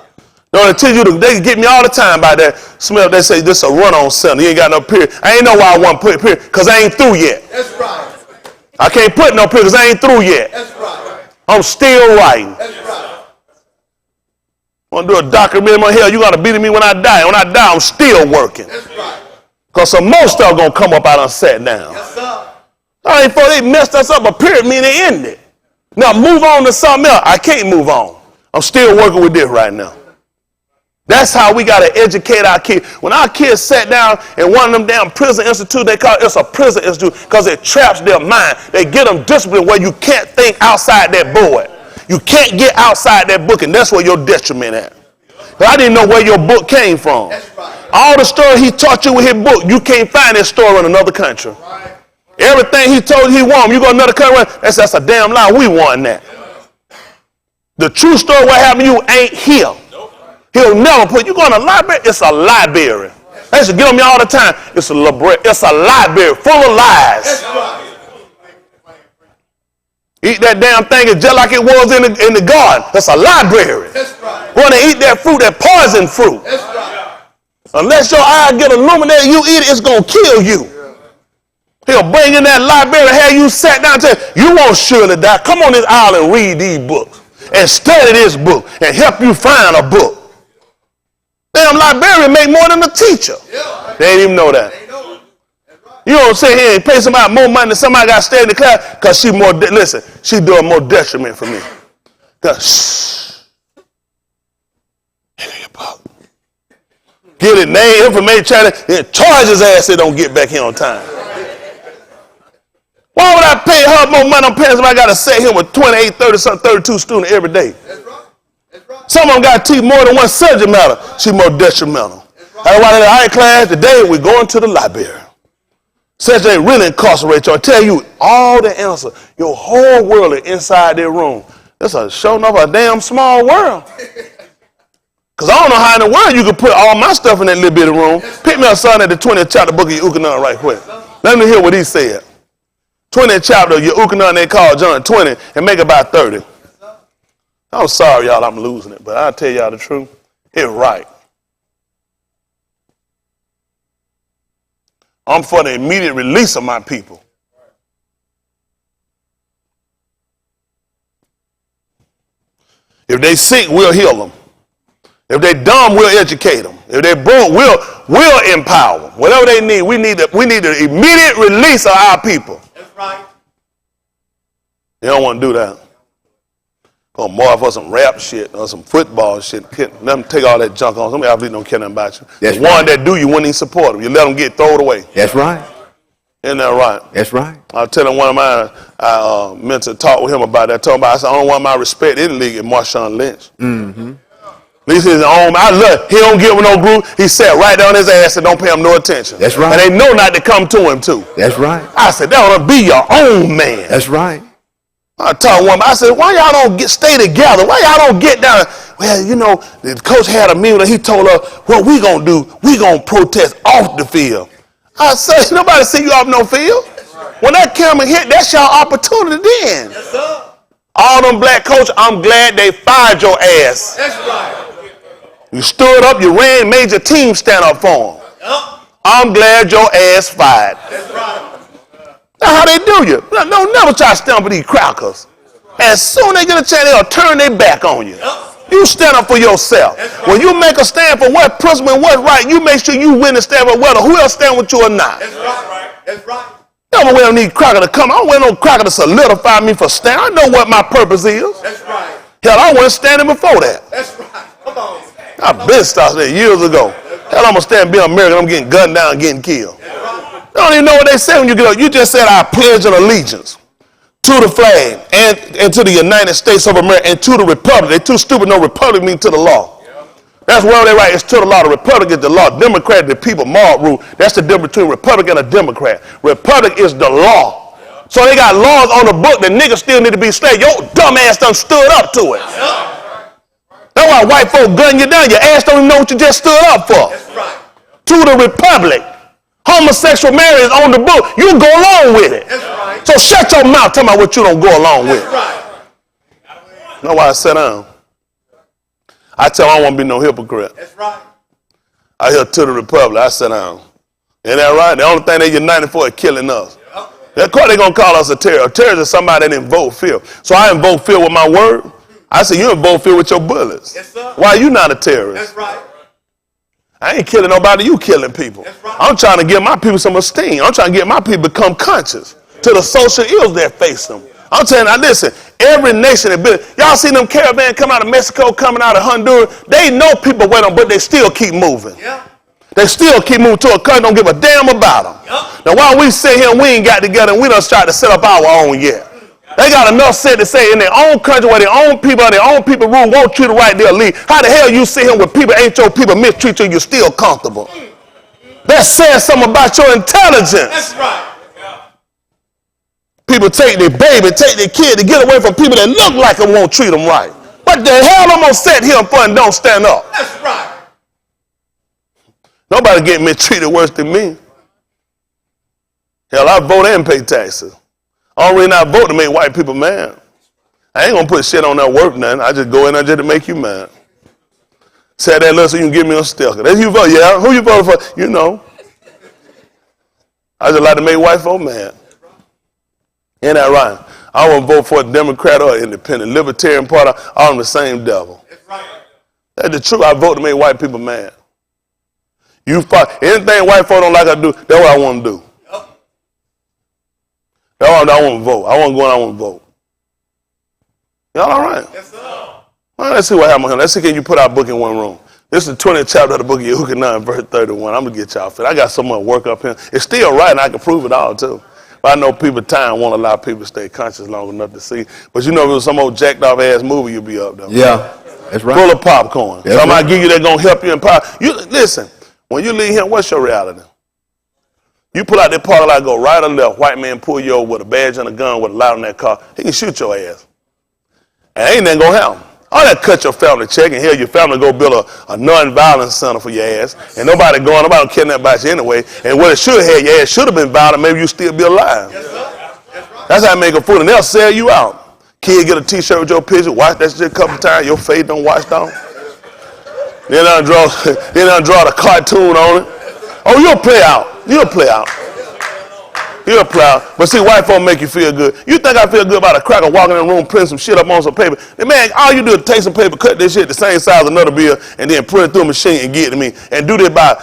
No, they tell you, they get me all the time by that smell. They say this is a run-on sentence. You ain't got no period. I ain't know why I want to put period because I ain't through yet. That's right. I can't put no period because I ain't through yet. That's right. I'm still writing. That's right. I want to do a documentary on hell. You're going to beat me when I die. When I die, I'm still working. That's right. Because some more stuff going to come up out and sat down. Yes, sir. I ain't before they messed us up, a period mean they ended. Now move on to something else. I can't move on. I'm still working with this right now. That's how we got to educate our kids. When our kids sat down in one of them damn prison institutes, they call it a prison institute because it traps their mind. They get them disciplined where you can't think outside that board. You can't get outside that book, and that's where your detriment at. But I didn't know where your book came from. Right. All the story he taught you with his book, you can't find that story in another country. Right. Everything he told you he won, you go to another country, that's a damn lie. We won that. The true story what happened to you ain't here. He'll never put you go to a library. It's a library. I used to get on me all the time. It's a library full of lies. Eat that damn thing is just like it was in the garden. It's a library. Going to eat that fruit, that poison fruit. Unless your eye get illuminated, you eat it, it's gonna kill you. He'll bring in that library, have you sat down and say, you won't surely die. Come on this aisle and read these books and study this book and help you find a book. Damn librarian make more than a teacher. Yeah. They ain't even know that. You don't sit here and pay somebody more money than somebody got to stay in the class because she more, listen, she doing more detriment for me. Shh. Give me your book. get it name, information, and charge his ass if don't get back here on time. Why would I pay her more money on parents if I got to sit here with 28, 30, something, 32 students every day? That's right. That's right. Some of them got to teach more than one subject matter. She's more detrimental. That's why in the high class today, we're going to the library. Such they really incarcerate you. I tell you all the answers. Your whole world is inside their room. That's a showing up a damn small world. Because I don't know how in the world you could put all my stuff in that little bitty room. Pick me up, son, at the 20th chapter book of Yahusha right quick. Let me hear what he said. 20th chapter of Yahusha, they call John 20, and make about 30. I'm sorry, y'all, I'm losing it, but I'll tell y'all the truth. It's right. I'm for the immediate release of my people. If they sick, we'll heal them. If they dumb, we'll educate them. If they broke, we'll empower them. Whatever they need, we need the immediate release of our people. That's right. They don't want to do that. Go more for some rap shit or some football shit. Let them take all that junk on. Some athletes don't care nothing about you. That's the right. One that do, you wouldn't even support them. You let them get thrown away. That's right. Isn't that right? That's right. I was telling one of mine, I meant to talk with him about that. I told him I said, I don't want my respect in the league at Marshawn Lynch. Mm-hmm. At least his own, I love, he don't give him no group. He sat right down his ass and don't pay him no attention. That's right. And they know not to come to him too. That's right. I said, that ought to be your own man. That's right. I told one, I said, why y'all don't stay together? Why y'all don't get down? Well, you know, the coach had a meeting and he told us, what we gonna do? We gonna protest off the field. I said, nobody see you off no field. When that camera hit, that's your opportunity then. Yes, sir. All them black coaches, I'm glad they fired your ass. That's right. You stood up, you ran, made your team stand up for them. Yep. I'm glad your ass fired. That's right. That's how they do you. No, never try to stand up for these crackers. As soon as they get a chance, they'll turn their back on you. Yep. You stand up for yourself. Right. When you make a stand for what principle and what's right, you make sure you win and stand for whether who else stand with you or not. That's right. That's right. I don't want no cracker to come. I don't want no cracker to solidify me for stand. I know what my purpose is. That's right. Hell, I wasn't standing before that. That's right. Come on. I've been started there years ago. Hell, I'm going to stand and be American. I'm getting gunned down and getting killed. Right. You don't even know what they say when you get up. You just said, I pledge an allegiance to the flag and to the United States of America and to the republic. They're too stupid. No, republic means to the law. That's where they right. It's to the law. The republic is the law. Democrat, the people, mob rule. That's the difference between republic and a Democrat. Republic is the law. Yeah. So they got laws on the book that niggas still need to be slaves. Your dumb ass done stood up to it. Yeah. That's why white folk gun you down. Your ass don't even know what you just stood up for. That's right. To the republic. Homosexual marriage is on the book. You go along with it. That's right. So shut your mouth talking about what you don't go along with. That's right. That's why I sat down. I tell them I don't want to be no hypocrite. That's right. I hear to the republic. I sit down. Ain't that right? The only thing they united for is killing us. Yep. Of course they're going to call us a terrorist. A terrorist is somebody that didn't vote fear. So I didn't vote fear with my word. I said, you didn't vote fear with your bullets. Yes, sir. Why are you not a terrorist? That's right. I ain't killing nobody. You killing people. That's right. I'm trying to give my people some esteem. I'm trying to get my people to become conscious to the social ills that face them. I'm telling you, now listen, every nation, y'all see them caravan come out of Mexico, coming out of Honduras, they know people wait on, but they still keep moving. Yeah. They still keep moving to a country, don't give a damn about them. Yep. Now while we sit here and we ain't got together and we done started to set up our own yet. They got enough sense to say in their own country where their own people rule, won't treat the right, they'll leave. How the hell you sit here with people, ain't your people mistreat you, you're still comfortable? That says something about your intelligence. That's right. People take their baby, take their kid to get away from people that look like them won't treat them right. What the hell am I gonna sit here for and don't stand up? That's right. Nobody get mistreated worse than me. Hell, I vote and pay taxes. Only reason I vote to make white people mad. I ain't gonna put shit on that work nothing. I just go in there just to make you mad. Say that little so you can give me a sticker. That's you vote, yeah? Who you voting for? You know. I just like to make white folk mad. Ain't that right? I won't vote for a Democrat or independent. Libertarian party, all in the same devil. That's right. That's the truth. I vote to make white people mad. Anything white folk don't like I do, that's what I want to do. Yep. That's what I want to vote. I want to go and I want to vote. Y'all all right? Yes, sir. All right, let's see what happens here. Let's see can you put our book in one room. This is the 20th chapter of the book of Yahusha 9, verse 31. I'm going to get y'all fit. I got so much work up here. It's still right, and I can prove it all, too. But I know people time won't allow people to stay conscious long enough to see. But you know, if it was some old jacked off ass movie, you'd be up, though. Yeah, that's right. Full of popcorn. That's Somebody right. give you that going to help you in power. Listen, when you leave here, what's your reality? You pull out that parking lot, go right or left, white man pull you over with a badge and a gun with a light on that car, he can shoot your ass. And ain't nothing gonna happen. All that cut your family check and hell your family go build a non-violence center for your ass. And nobody don't care nothing about you anyway. And what it should have had, your ass should have been violent, maybe you still be alive. Yes, sir. That's how they make a fool, and they'll sell you out. Kid get a t-shirt with your picture, watch that shit a couple times, your face don't wash down. Then they'll draw the cartoon on it. Oh, you'll play out. You'll play out. You'll play out. But see, white folk make you feel good. You think I feel good about a cracker walking in the room, printing some shit up on some paper? Then, man, all you do is take some paper, cut this shit the same size as another bill, and then print it through a machine and get it to me. And do this about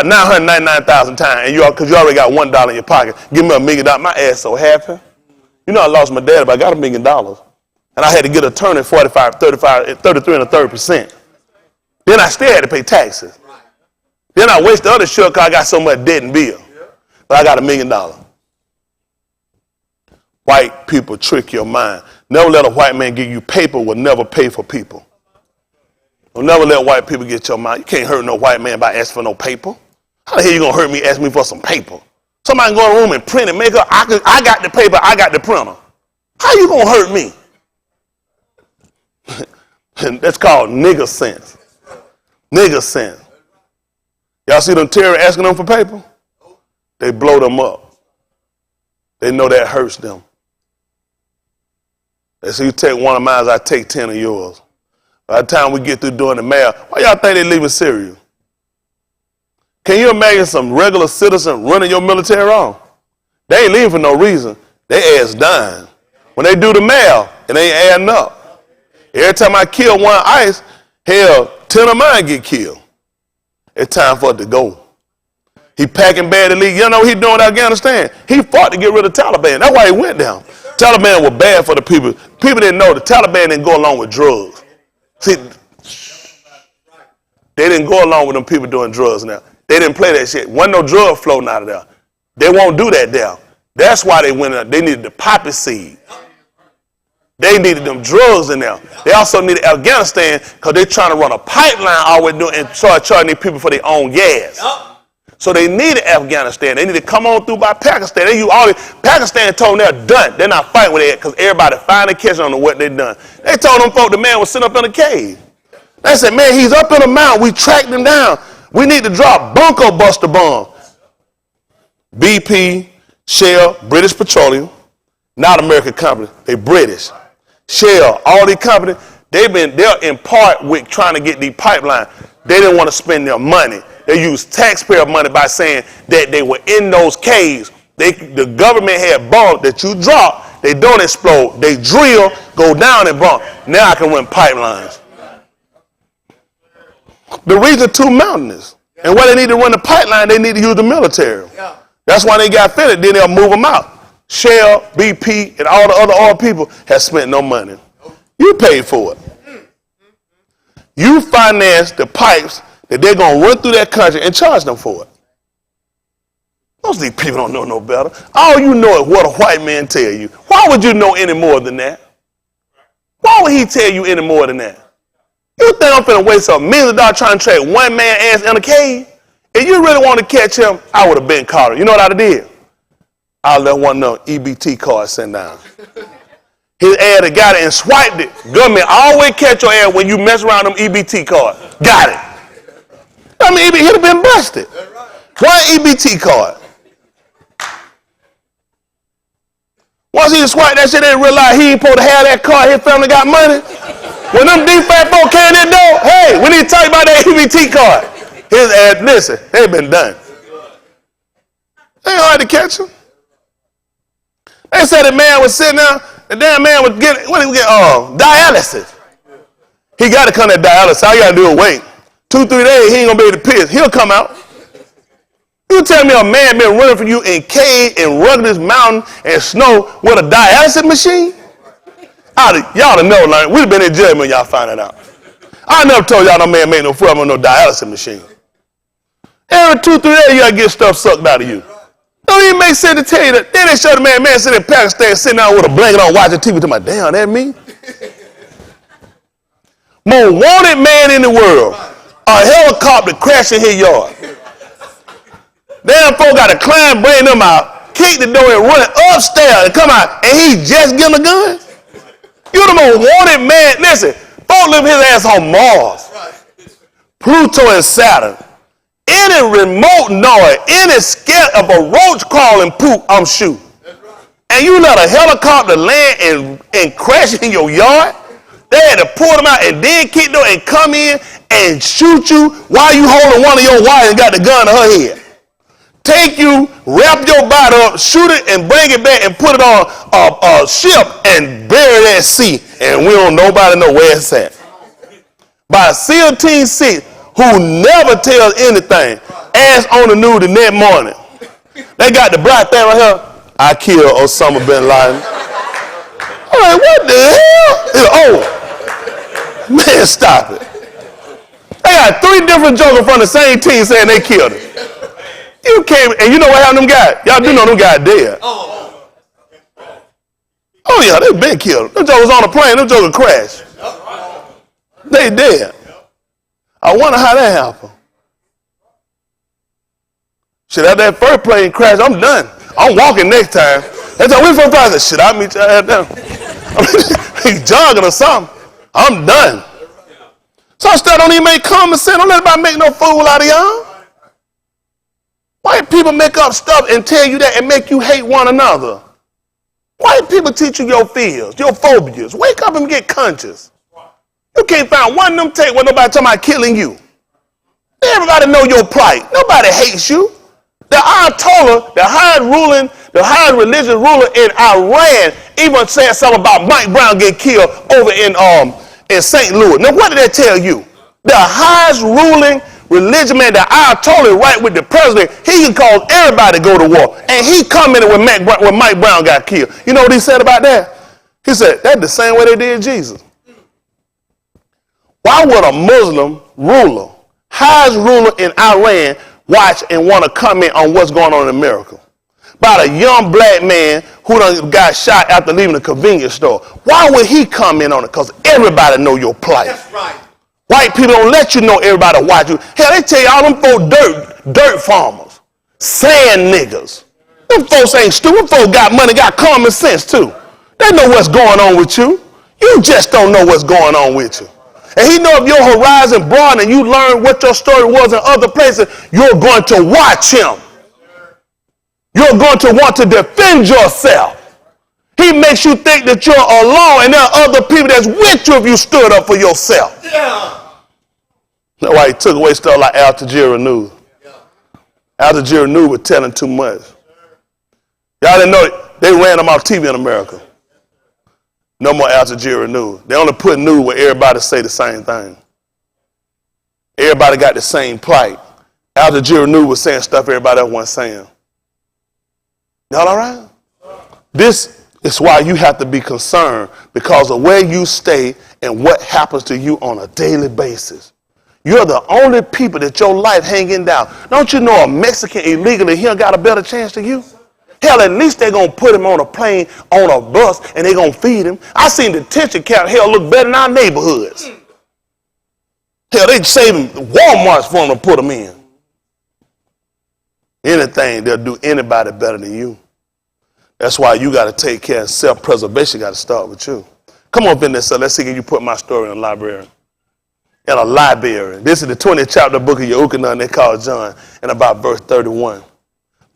999,000 times. And because you already got $1 in your pocket. Give me $1 million. My ass so happy. You know, I lost my dad, but I got $1 million. And I had to get an attorney 45, 35, 33 and a 30%. Then I still had to pay taxes. Then I wasted the other shit because I got so much debt and bill. But I got $1 million. White people trick your mind. Never let a white man give you paper, will never pay for people. Don't never let white people get your mind. You can't hurt no white man by asking for no paper. How the hell you gonna hurt me, ask me for some paper? Somebody go in the room and print it, make up. I got the paper, I got the printer. How you gonna hurt me? That's called nigger sense. Nigger sense. Y'all see them terrorists asking them for paper? They blow them up. They know that hurts them. They say, you take one of mine, I take 10 of yours. By the time we get through doing the math, why y'all think they leaving Syria? Can you imagine some regular citizen running your military on? They ain't leaving for no reason. They ass dying. When they do the math, it ain't adding up. Every time I kill one ICE, hell, 10 of mine get killed. It's time for it to go. He packing bad to leave. You know what he doing in Afghanistan? He fought to get rid of Taliban. That's why he went down. Taliban was bad for the people. People didn't know the Taliban didn't go along with drugs. See, they didn't go along with them people doing drugs now. They didn't play that shit. Wasn't no drug floating out of there. They won't do that there. That's why they went in. They needed the poppy seed. They needed them drugs in there. They also needed Afghanistan because they're trying to run a pipeline all the way doing and start charging these people for their own gas. So they needed Afghanistan. They need to come on through by Pakistan. Pakistan told them they're done. They're not fighting with it because everybody finally catching on to what they done. They told them folk the man was sitting up in a cave. They said, man, he's up in a mountain. We tracked him down. We need to drop bunker buster bomb. BP, Shell, British Petroleum, not American company. They British. Shell, all these companies, they're in part with trying to get these pipelines. They didn't want to spend their money. They used taxpayer money by saying that they were in those caves. The government had bombs that you drop, they don't explode. They drill, go down and bomb. Now I can run pipelines. The reason too mountainous. And where they need to run the pipeline, they need to use the military. That's why they got finished. Then they'll move them out. Shell, BP, and all the other oil people have spent no money. You paid for it. You financed the pipes that they're going to run through that country and charge them for it. Most of these people don't know no better. All you know is what a white man tell you. Why would you know any more than that? Why would he tell you any more than that? You think I'm finna waste $1 million trying to track one man ass in a cave? If you really want to catch him, I would have been caught him. You know what I'd have did? I'd let one of them EBT cards sent down. His ass that got it and swiped it. Government always catch your ass when you mess around them EBT cards. Got it. I mean, he'd have been busted. One EBT card. Once he swiped that shit, they realized he ain't supposed to have that card. His family got money. When them D-fat folk came in there, hey, we need to talk about that EBT card. His ass, listen, they been done. Ain't hard to catch him. They said the man was sitting there, the damn man was getting, dialysis. He got to come to dialysis. All you got to do is wait. 2-3 days, he ain't going to be able to piss. He'll come out. You tell me a man been running from you in cave and ruggedest mountain and snow with a dialysis machine? Y'all to know, like, we'd have been in jail when y'all find it out. I never told y'all no man make no food on no dialysis machine. Every 2-3 days, you gotta get stuff sucked out of you. Don't even make sense to tell you that. Then they show the man sitting in Pakistan, sitting down with a blanket on, watching TV, to my damn, that me? Most wanted man in the world, a helicopter crashing his yard. Damn folk got to climb, bring them out, kick the door and run upstairs and come out, and he just getting a gun? You the most wanted man. Listen, folk live his ass on Mars, Pluto and Saturn. Any remote noise, any scare of a roach crawling poop, I'm shooting. And you let a helicopter land and crash in your yard? They had to pull them out and then kick them and come in and shoot you while you holding one of your wives and got the gun to her head. Take you, wrap your body up, shoot it and bring it back and put it on a ship and bury it at sea. And we don't nobody know where it's at. By a SEAL Team 6 who never tells anything, ass on the news the next morning. They got the black thing right here. I killed Osama bin Laden. I'm like, what the hell? Oh, man, stop it. They got 3 different jokers from the same team saying they killed him. You can't, and you know what happened to them guys? Y'all do know them guys dead. Oh yeah, they been killed. Them jokers on the plane, them jokers crashed. They dead. I wonder how that happened. Shit, after that first plane crash, I'm done. I'm walking next time. They told me from private, shit, I'll meet you out there. He's jogging or something. I'm done. Some stuff don't even make common sense. Don't let anybody make no fool out of y'all. White people make up stuff and tell you that and make you hate one another. White people teach you your fears, your phobias. Wake up and get conscious. You can't find one of them tape where nobody talking about killing you. Everybody know your plight. Nobody hates you. The Ayatollah, the highest religious ruler in Iran, even said something about Mike Brown getting killed over in St. Louis. Now, what did that tell you? The highest ruling religion man, the Ayatollah, right with the president, he can cause everybody to go to war. And he commented when Mike Brown got killed. You know what he said about that? He said, that's the same way they did Jesus. Why would a Muslim ruler, highest ruler in Iran, watch and want to comment on what's going on in America? About a young black man who done got shot after leaving a convenience store. Why would he comment on it? Because everybody know your plight. That's right. White people don't let you know everybody watch you. Hell, they tell you all them folks dirt farmers, sand niggas. Them folks ain't stupid. Them folks got money, got common sense too. They know what's going on with you. You just don't know what's going on with you. And he know if your horizon broad and you learn what your story was in other places, you're going to watch him. You're going to want to defend yourself. He makes you think that you're alone and there are other people that's with you if you stood up for yourself. Yeah. That's why he took away stuff like Al Jazeera News. Yeah. Al Jazeera News was telling too much. Y'all didn't know it. They ran them off TV in America. No more Al Jazeera News. They only put news where everybody say the same thing. Everybody got the same plight. Al Jazeera News was saying stuff everybody else wasn't saying. Y'all all right? This is why you have to be concerned because of where you stay and what happens to you on a daily basis. You're the only people that your life hanging down. Don't you know a Mexican illegally here got a better chance than you? Hell, at least they're going to put him on a plane, on a bus, and they're going to feed him. I seen detention camp, hell, look better than our neighborhoods. Hell, they saving Walmarts for them to put them in. Anything, they'll do anybody better than you. That's why you got to take care of self-preservation. Got to start with you. Come on up in there, so let's see if you put my story in a library. In a library. This is the 20th chapter of the book of Yahusha, they call John, and about verse 31.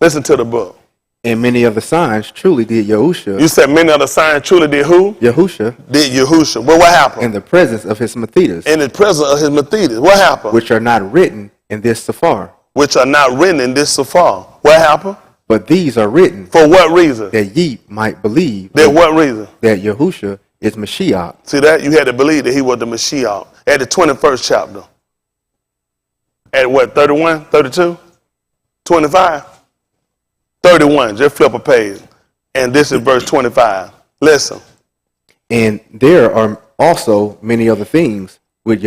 Listen to the book. And many of the signs truly did Yahusha. You said many of the signs truly did who? Yahusha. Did Yahusha. Well, what happened? In the presence of his Mathetas. In the presence of his Mathetas. What happened? Which are not written in this Sephar. Which are not written in this Sephar. What happened? But these are written. For what reason? That ye might believe. That what reason? That Yahusha is Mashiach. See that? You had to believe that he was the Mashiach. At the 21st chapter. At what, 31, 32, 25? 31, just flip a page. And this is verse 25. Listen. And there are also many other things which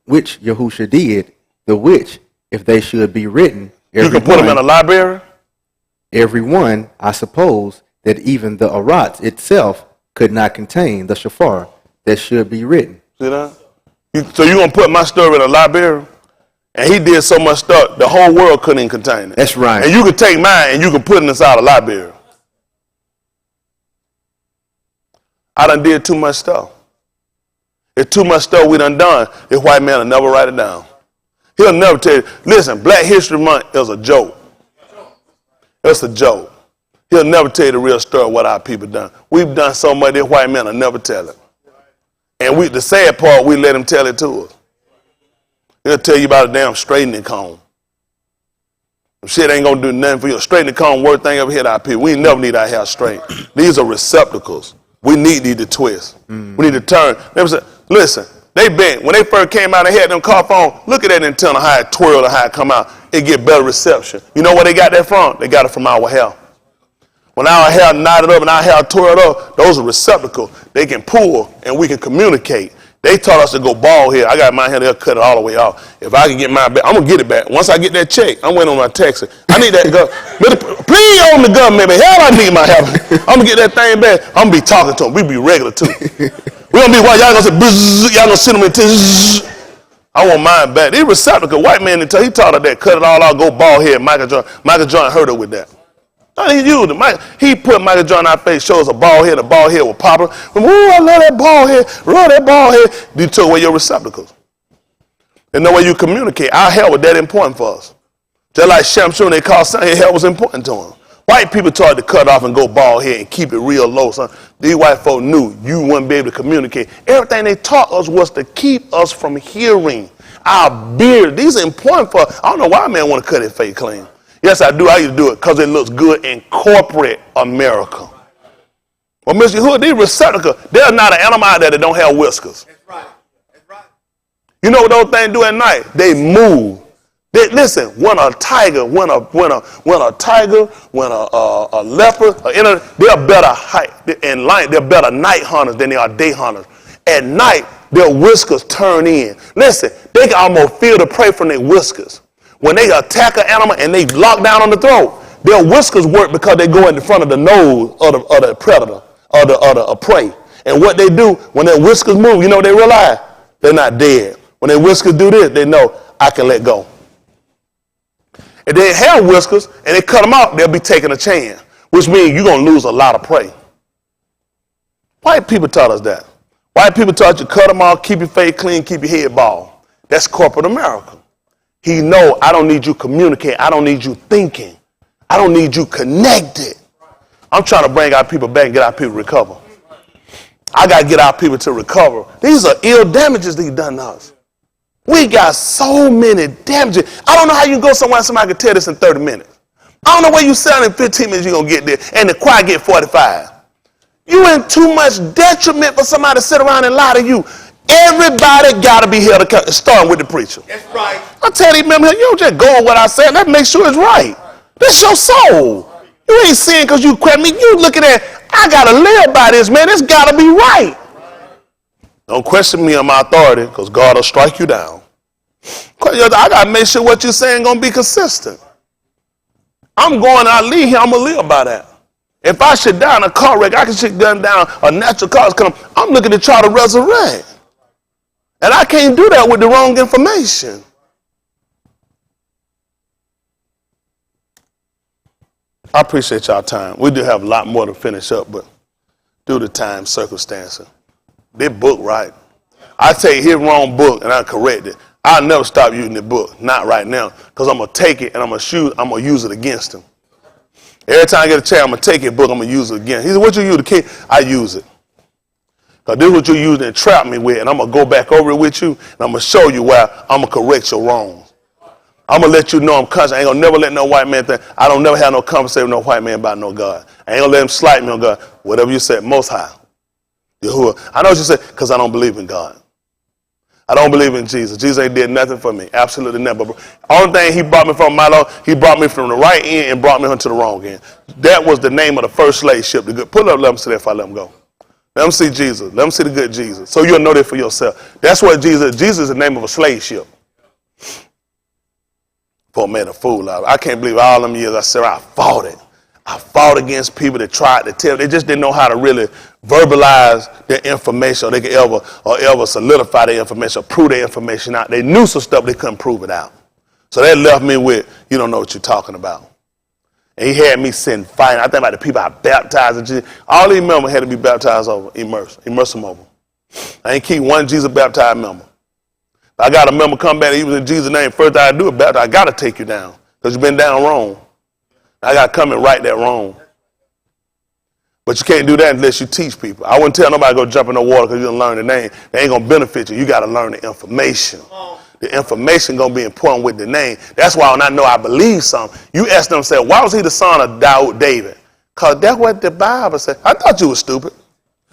which Yahusha did, the which, if they should be written, You can put them in a library? every one, I suppose, that even the Arat itself could not contain the shofar that should be written. See that? So you're going to put my story in a library? And he did so much stuff, the whole world couldn't even contain it. That's right. And you could take mine and you can put it inside a library. I done did too much stuff. It's too much stuff we done. This white man will never write it down. He'll never tell you, listen, Black History Month is a joke. It's a joke. He'll never tell you the real story of what our people done. We've done so much, this white man will never tell it. And the sad part, we let him tell it to us. He'll tell you about a damn straightening comb. Shit ain't gonna do nothing for you. A straightening comb, worst thing ever hit our people. We never need our hair straight. These are receptacles. We need these to twist. We need to turn. Listen, when they first came out and had them car phone, look at that antenna, how it twirled and how it come out. It get better reception. You know where they got that from? They got it from our hair. When our hair knotted up and our hair twirled up, those are receptacles. They can pull and we can communicate. They taught us to go bald head. I got my hair, they'll cut it all the way off. If I can get mine back, I'm going to get it back. Once I get that check, I'm waiting on my taxi. I need that please own the government, man. Hell, I need my help. I'm going to get that thing back. I'm going to be talking to them. We be regular, too. We going to be white. Y'all going to say, bzzz, y'all going to send them into zzz. I want mine back. These receptacle, white man, he taught us that. Cut it all out, go bald head. Michael Jordan hurt her with that. He used it. He put Michael Jordan in our face, showed us a bald head was popular. Ooh, I love that bald head. Love that bald head. You took away your receptacles. There's no way you communicate. Our hair was that important for us. Just like Shamshun, they called son, his hair was important to him. White people taught to cut off and go bald head and keep it real low, son. These white folk knew you wouldn't be able to communicate. Everything they taught us was to keep us from hearing. Our beard, these are important for us. I don't know why a man want to cut his face clean. Yes, I do. I used to do it because it looks good in corporate America. Well, Mr. Hood, these receptacles, there's not an animal out there that don't have whiskers. That's right. That's right. You know what those things do at night? They move. Listen, when a tiger, when a leopard, they're better height and light. They're better night hunters than they are day hunters. At night, their whiskers turn in. Listen, they can almost feel the prey from their whiskers. When they attack an animal and they lock down on the throat, their whiskers work because they go in the front of the nose of the predator or the prey. And what they do, when their whiskers move, you know what they realize? They're not dead. When their whiskers do this, they know I can let go. If they have whiskers and they cut them out, they'll be taking a chance, which means you're going to lose a lot of prey. White people taught us that. White people taught you cut them off, keep your face clean, keep your head bald. That's corporate America. He know I don't need you communicating. I don't need you thinking. I don't need you connected. I'm trying to bring our people back and get our people to recover. I got to get our people to recover. These are ill damages that he done to us. We got so many damages. I don't know how you go somewhere and somebody can tell this in 30 minutes. I don't know where you sell in 15 minutes you're going to get there and the choir get 45. You in too much detriment for somebody to sit around and lie to you. Everybody got to be held accountable, starting with the preacher. That's right. I tell these members, you don't just go on what I say. Let's make sure it's right. This your soul. You ain't saying because you quit me. You looking at, I got to live by this, man. It's got to be right. Don't question me on my authority because God will strike you down. I got to make sure what you're saying going to be consistent. I'm going out leave here. I'm going to live by that. If I should die in a car wreck, I can shit gun down, a natural cause come. I'm looking to try to resurrect. And I can't do that with the wrong information. I appreciate y'all time. We do have a lot more to finish up, but due to time circumstances, this book right. I take his wrong book and I correct it. I'll never stop using the book. Not right now, because I'm going to take it and I'm going to use it against him. Every time I get a chance, I'm going to take his book, I'm going to use it again. He said, what you use, the king? I use it. Because this is what you used and trap me with, and I'm going to go back over it with you, and I'm going to show you why I'm going to correct your wrongs. I'm going to let you know I'm conscious. I ain't going to never let no white man think. I don't never have no conversation with no white man about no God. I ain't going to let him slight me on God. Whatever you said, Most High. Yahuwah. I know what you said, because I don't believe in God. I don't believe in Jesus. Jesus ain't did nothing for me. Absolutely never. Only thing he brought me from my Lord, he brought me from the right end and brought me to the wrong end. That was the name of the first slave ship. Pull up, let him sit there if I let him go. Let them see Jesus. Let them see the good Jesus. So you'll know that for yourself. That's what Jesus is. Jesus is the name of a slave ship. Folk made a fool out of it. I can't believe all them years I said I fought it. I fought against people that tried to tell. They just didn't know how to really verbalize their information, or they could ever solidify their information or prove their information out. They knew some stuff, they couldn't prove it out. So that left me with, you don't know what you're talking about. And he had me sitting fighting. I think about the people I baptized in Jesus. All these members had to be baptized over, immerse them over. I ain't keep one Jesus baptized member. If I got a member come back and he was in Jesus' name, first thing I do is baptize. I got to take you down because you've been down wrong. I got to come and right that wrong. But you can't do that unless you teach people. I wouldn't tell nobody to go jump in the water because you didn't learn the name. They ain't going to benefit you. You got to learn the information. The information going to be important with the name. That's why when I know I believe something, you ask them, say, why was he the son of David? Because that's what the Bible said. I thought you were stupid.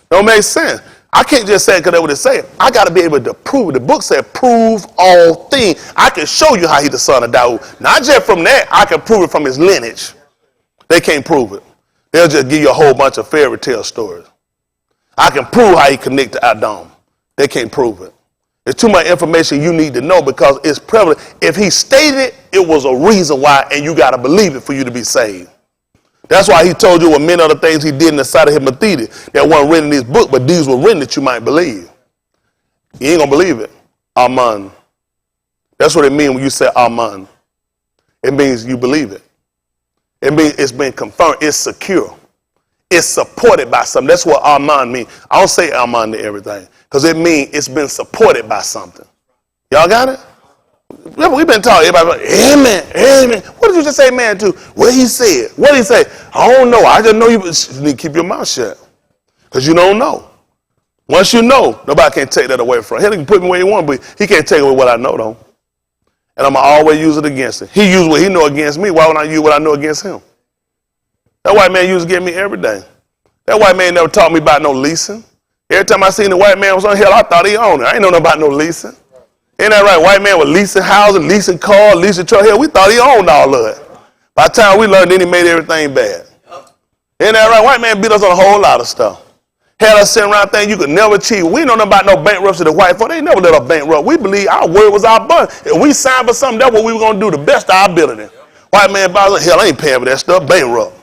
Don't make sense. I can't just say it because that's what it said. I got to be able to prove it. The book said, prove all things. I can show you how he's the son of David. Not just from that, I can prove it from his lineage. They can't prove it. They'll just give you a whole bunch of fairy tale stories. I can prove how he connected to Adam. They can't prove it. There's too much information you need to know because it's prevalent. If he stated it, it was a reason why, and you got to believe it for you to be saved. That's why he told you what many other things he did in the side of his Mathede that weren't written in his book, but these were written that you might believe. You ain't going to believe it. Amen. That's what it means when you say amen. It means you believe it. It means it's been confirmed. It's secure. It's supported by something. That's what amen means. I don't say amen to everything because it means it's been supported by something. Y'all got it? We've been talking. Everybody, amen, amen. What did you just say amen to? What he said. What did he say? I don't know. I just know you need to keep your mouth shut because you don't know. Once you know, nobody can take that away from him. He can put me where he wants, but he can't take away what I know, though. And I'm going to always use it against him. He used what he know against me. Why would I use what I know against him? That white man used to get me every day. That white man never taught me about no leasing. Every time I seen the white man was on hell, I thought he owned it. I ain't know nothing about no leasing. Ain't that right? White man was leasing houses, leasing cars, leasing trucks. Hell, we thought he owned all of it. By the time we learned, then he made everything bad. Ain't that right? White man beat us on a whole lot of stuff. Had us sitting around thinking you could never cheat. We ain't know nothing about no bankruptcy. The white folk, they never let us bankrupt. We believe our word was our bond. If we signed for something, that's what we were going to do, the best of our ability. White man boss, hell, I ain't paying for that stuff, bankrupt.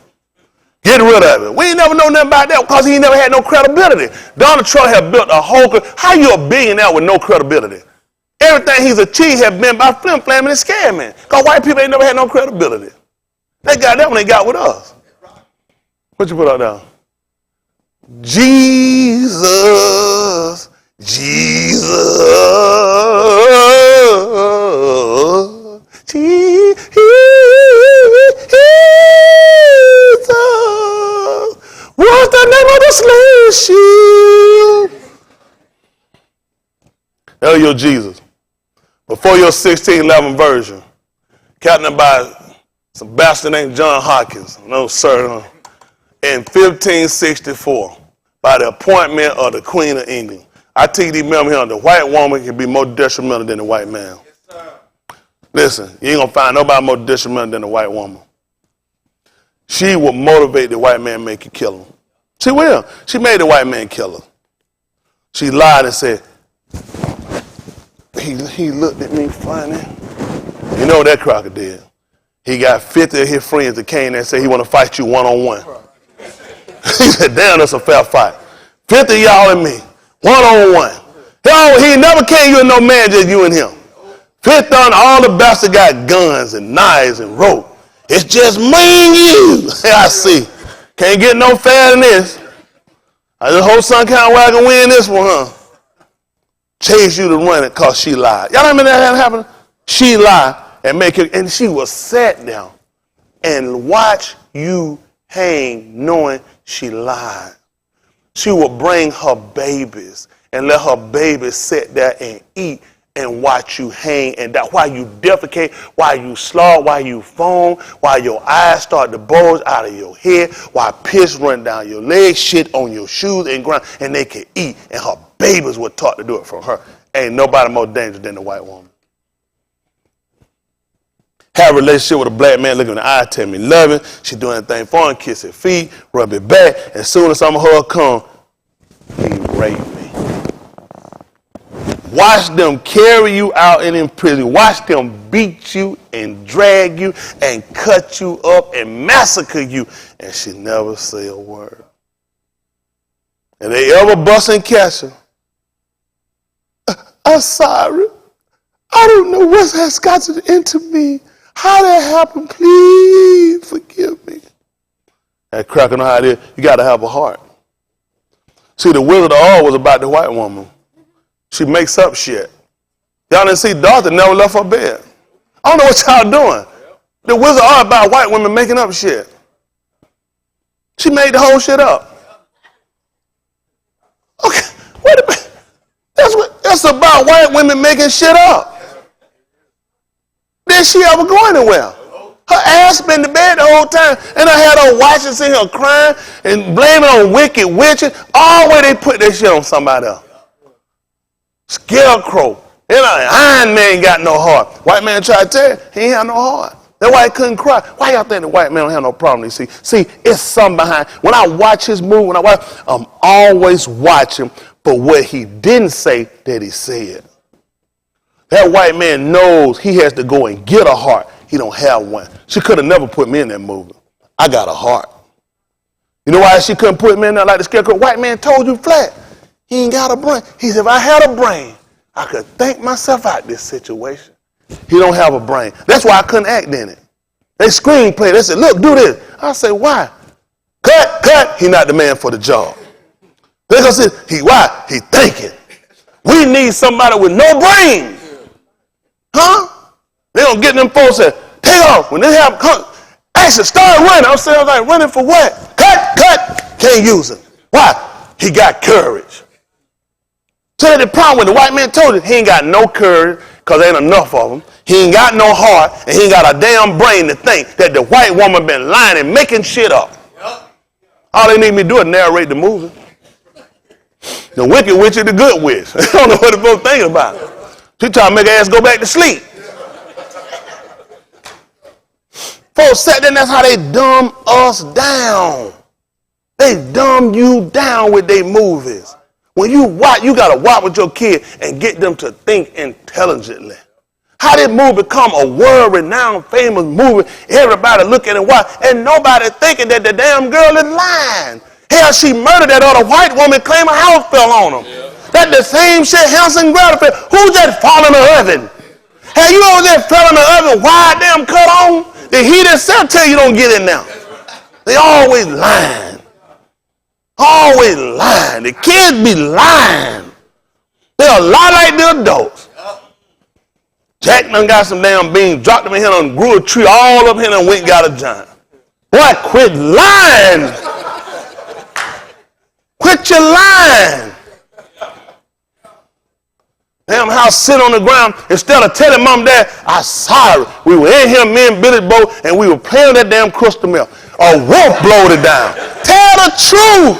Get rid of it. We ain't never know nothing about that because he ain't never had no credibility. Donald Trump had built a whole, how you a billionaire with no credibility? Everything he's achieved has been by flim-flamming and scamming. Because white people ain't never had no credibility. They got that when they got with us. What you put out there? Jesus, Jesus, Jesus. What's the name of the slave ship? That's your Jesus. Before your 1611 version, captained by some bastard named John Hopkins. No, sir. No. In 1564, by the appointment of the Queen of England. I tell you, remember here, the white woman can be more detrimental than the white man. Yes, sir. Listen, you ain't going to find nobody more detrimental than the white woman. She will motivate the white man, make you kill him. She will. She made the white man kill her. She lied and said, he looked at me funny. You know what that crocker did? He got 50 of his friends that came there and said he want to fight you one-on-one. He said, damn, that's a fair fight. 50 of y'all and me, one-on-one. He never came you and no man, just you and him. 50 on all the bastards got guns and knives and rope. It's just me and you. I see. Can't get no fair than this. I just hope some kind of way I can win this one, huh? Chase you to run it because she lied. Y'all remember that happened? She lied and make it, and she was sat down and watch you hang knowing she lied. She would bring her babies and let her babies sit there and eat and watch you hang, and that while you defecate, while you slur, while you foam, while your eyes start to bulge out of your head, while piss run down your legs, shit on your shoes and ground, and they can eat, and her babies were taught to do it from her. Ain't nobody more dangerous than the white woman. Have a relationship with a black man, look in the eye, tell me love him, she doing anything for him, kiss his feet, rub it back, and as soon as some of her come, rape me. Watch them carry you out and in prison. Watch them beat you and drag you and cut you up and massacre you. And she never say a word. And they ever bust and catch her. I'm sorry. I don't know what has gotten into me. How that happened? Please forgive me. That cracker know how it is. You got to have a heart. See, the Wizard of Oz was about the white woman. She makes up shit. Y'all didn't see Dorothy never left her bed. I don't know what y'all doing. The Wizard of Oz about white women making up shit. She made the whole shit up. Okay, wait a minute. That's about white women making shit up. Did she ever go anywhere? Her ass been in the bed the whole time, and I had her watching, seeing her crying, and blaming on wicked witches. All the way they put that shit on somebody else. Scarecrow. And Iron Man got no heart. White man tried to tell you, he ain't had no heart. That's why he couldn't cry. Why y'all think the white man don't have no problem? See, it's something behind. When I watch his movie, I'm always watching for what he didn't say that he said. That white man knows he has to go and get a heart. He don't have one. She could have never put me in that movie. I got a heart. You know why she couldn't put me in there like the Scarecrow? White man told you flat. He ain't got a brain. He said, if I had a brain, I could think myself out this situation. He don't have a brain. That's why I couldn't act in it. They screenplay. They said, look, do this. I said, why? Cut. He not the man for the job. They gonna say, why? He thinking. We need somebody with no brain. Huh? They gonna get them folks that take off. When they have action, start running. I'm saying, like, running for what? Cut. Can't use it. Why? He got courage. So the problem when the white man told it, he ain't got no courage because there ain't enough of them. He ain't got no heart, and he ain't got a damn brain to think that the white woman been lying and making shit up. All they need me to do is narrate the movie. The wicked witch is the good witch. I don't know what the folks thinking about. She trying to make her ass go back to sleep. Folks sat there and that's how they dumb us down. They dumb you down with their movies. When you watch, you got to watch with your kid and get them to think intelligently. How did movie become a world-renowned, famous movie? Everybody looking and watch, and nobody thinking that the damn girl is lying. Hell, she murdered that other white woman, claim a house fell on them. Yeah. That the same shit Hansel and Gretel fell. Who just fall in the oven? Have you over there fell in the oven, wide damn cut on? The heat itself tell you don't get in now. They always lying. Always lying. The kids be lying. They'll lie like the adults. Jack done got some damn beans, dropped them in here and grew a tree all up here and went and got a giant. Boy, quit lying. Quit your lying. Damn house sit on the ground instead of telling mom and dad, I'm sorry. We were in here, me and Billy Bo, and we were playing that damn crystal milk. A wolf blowed it down. Tell the truth.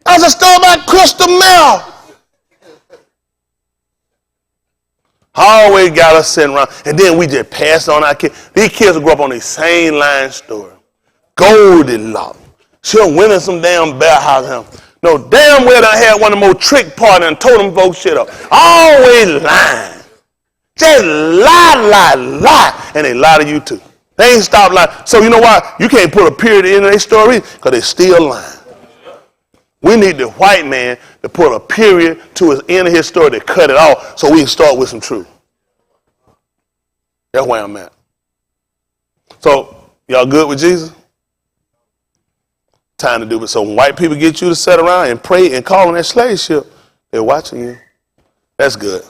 I was a story about crystal milk. Always got us sitting around, and then we just pass on our kids. These kids will grow up on the same line story. Goldilocks. She'll win in some damn bear house. No, damn well I had one of the more trick parties and told them folks shit up. Always lying. Just lie. And they lie to you too. They ain't stop lying. So you know why? You can't put a period in their story because they still lying. We need the white man to put a period to his end of his story to cut it off so we can start with some truth. That's where I'm at. So, y'all good with Jesus? Time to do it. So when white people get you to sit around and pray and call on that slave ship, they're watching you. That's good.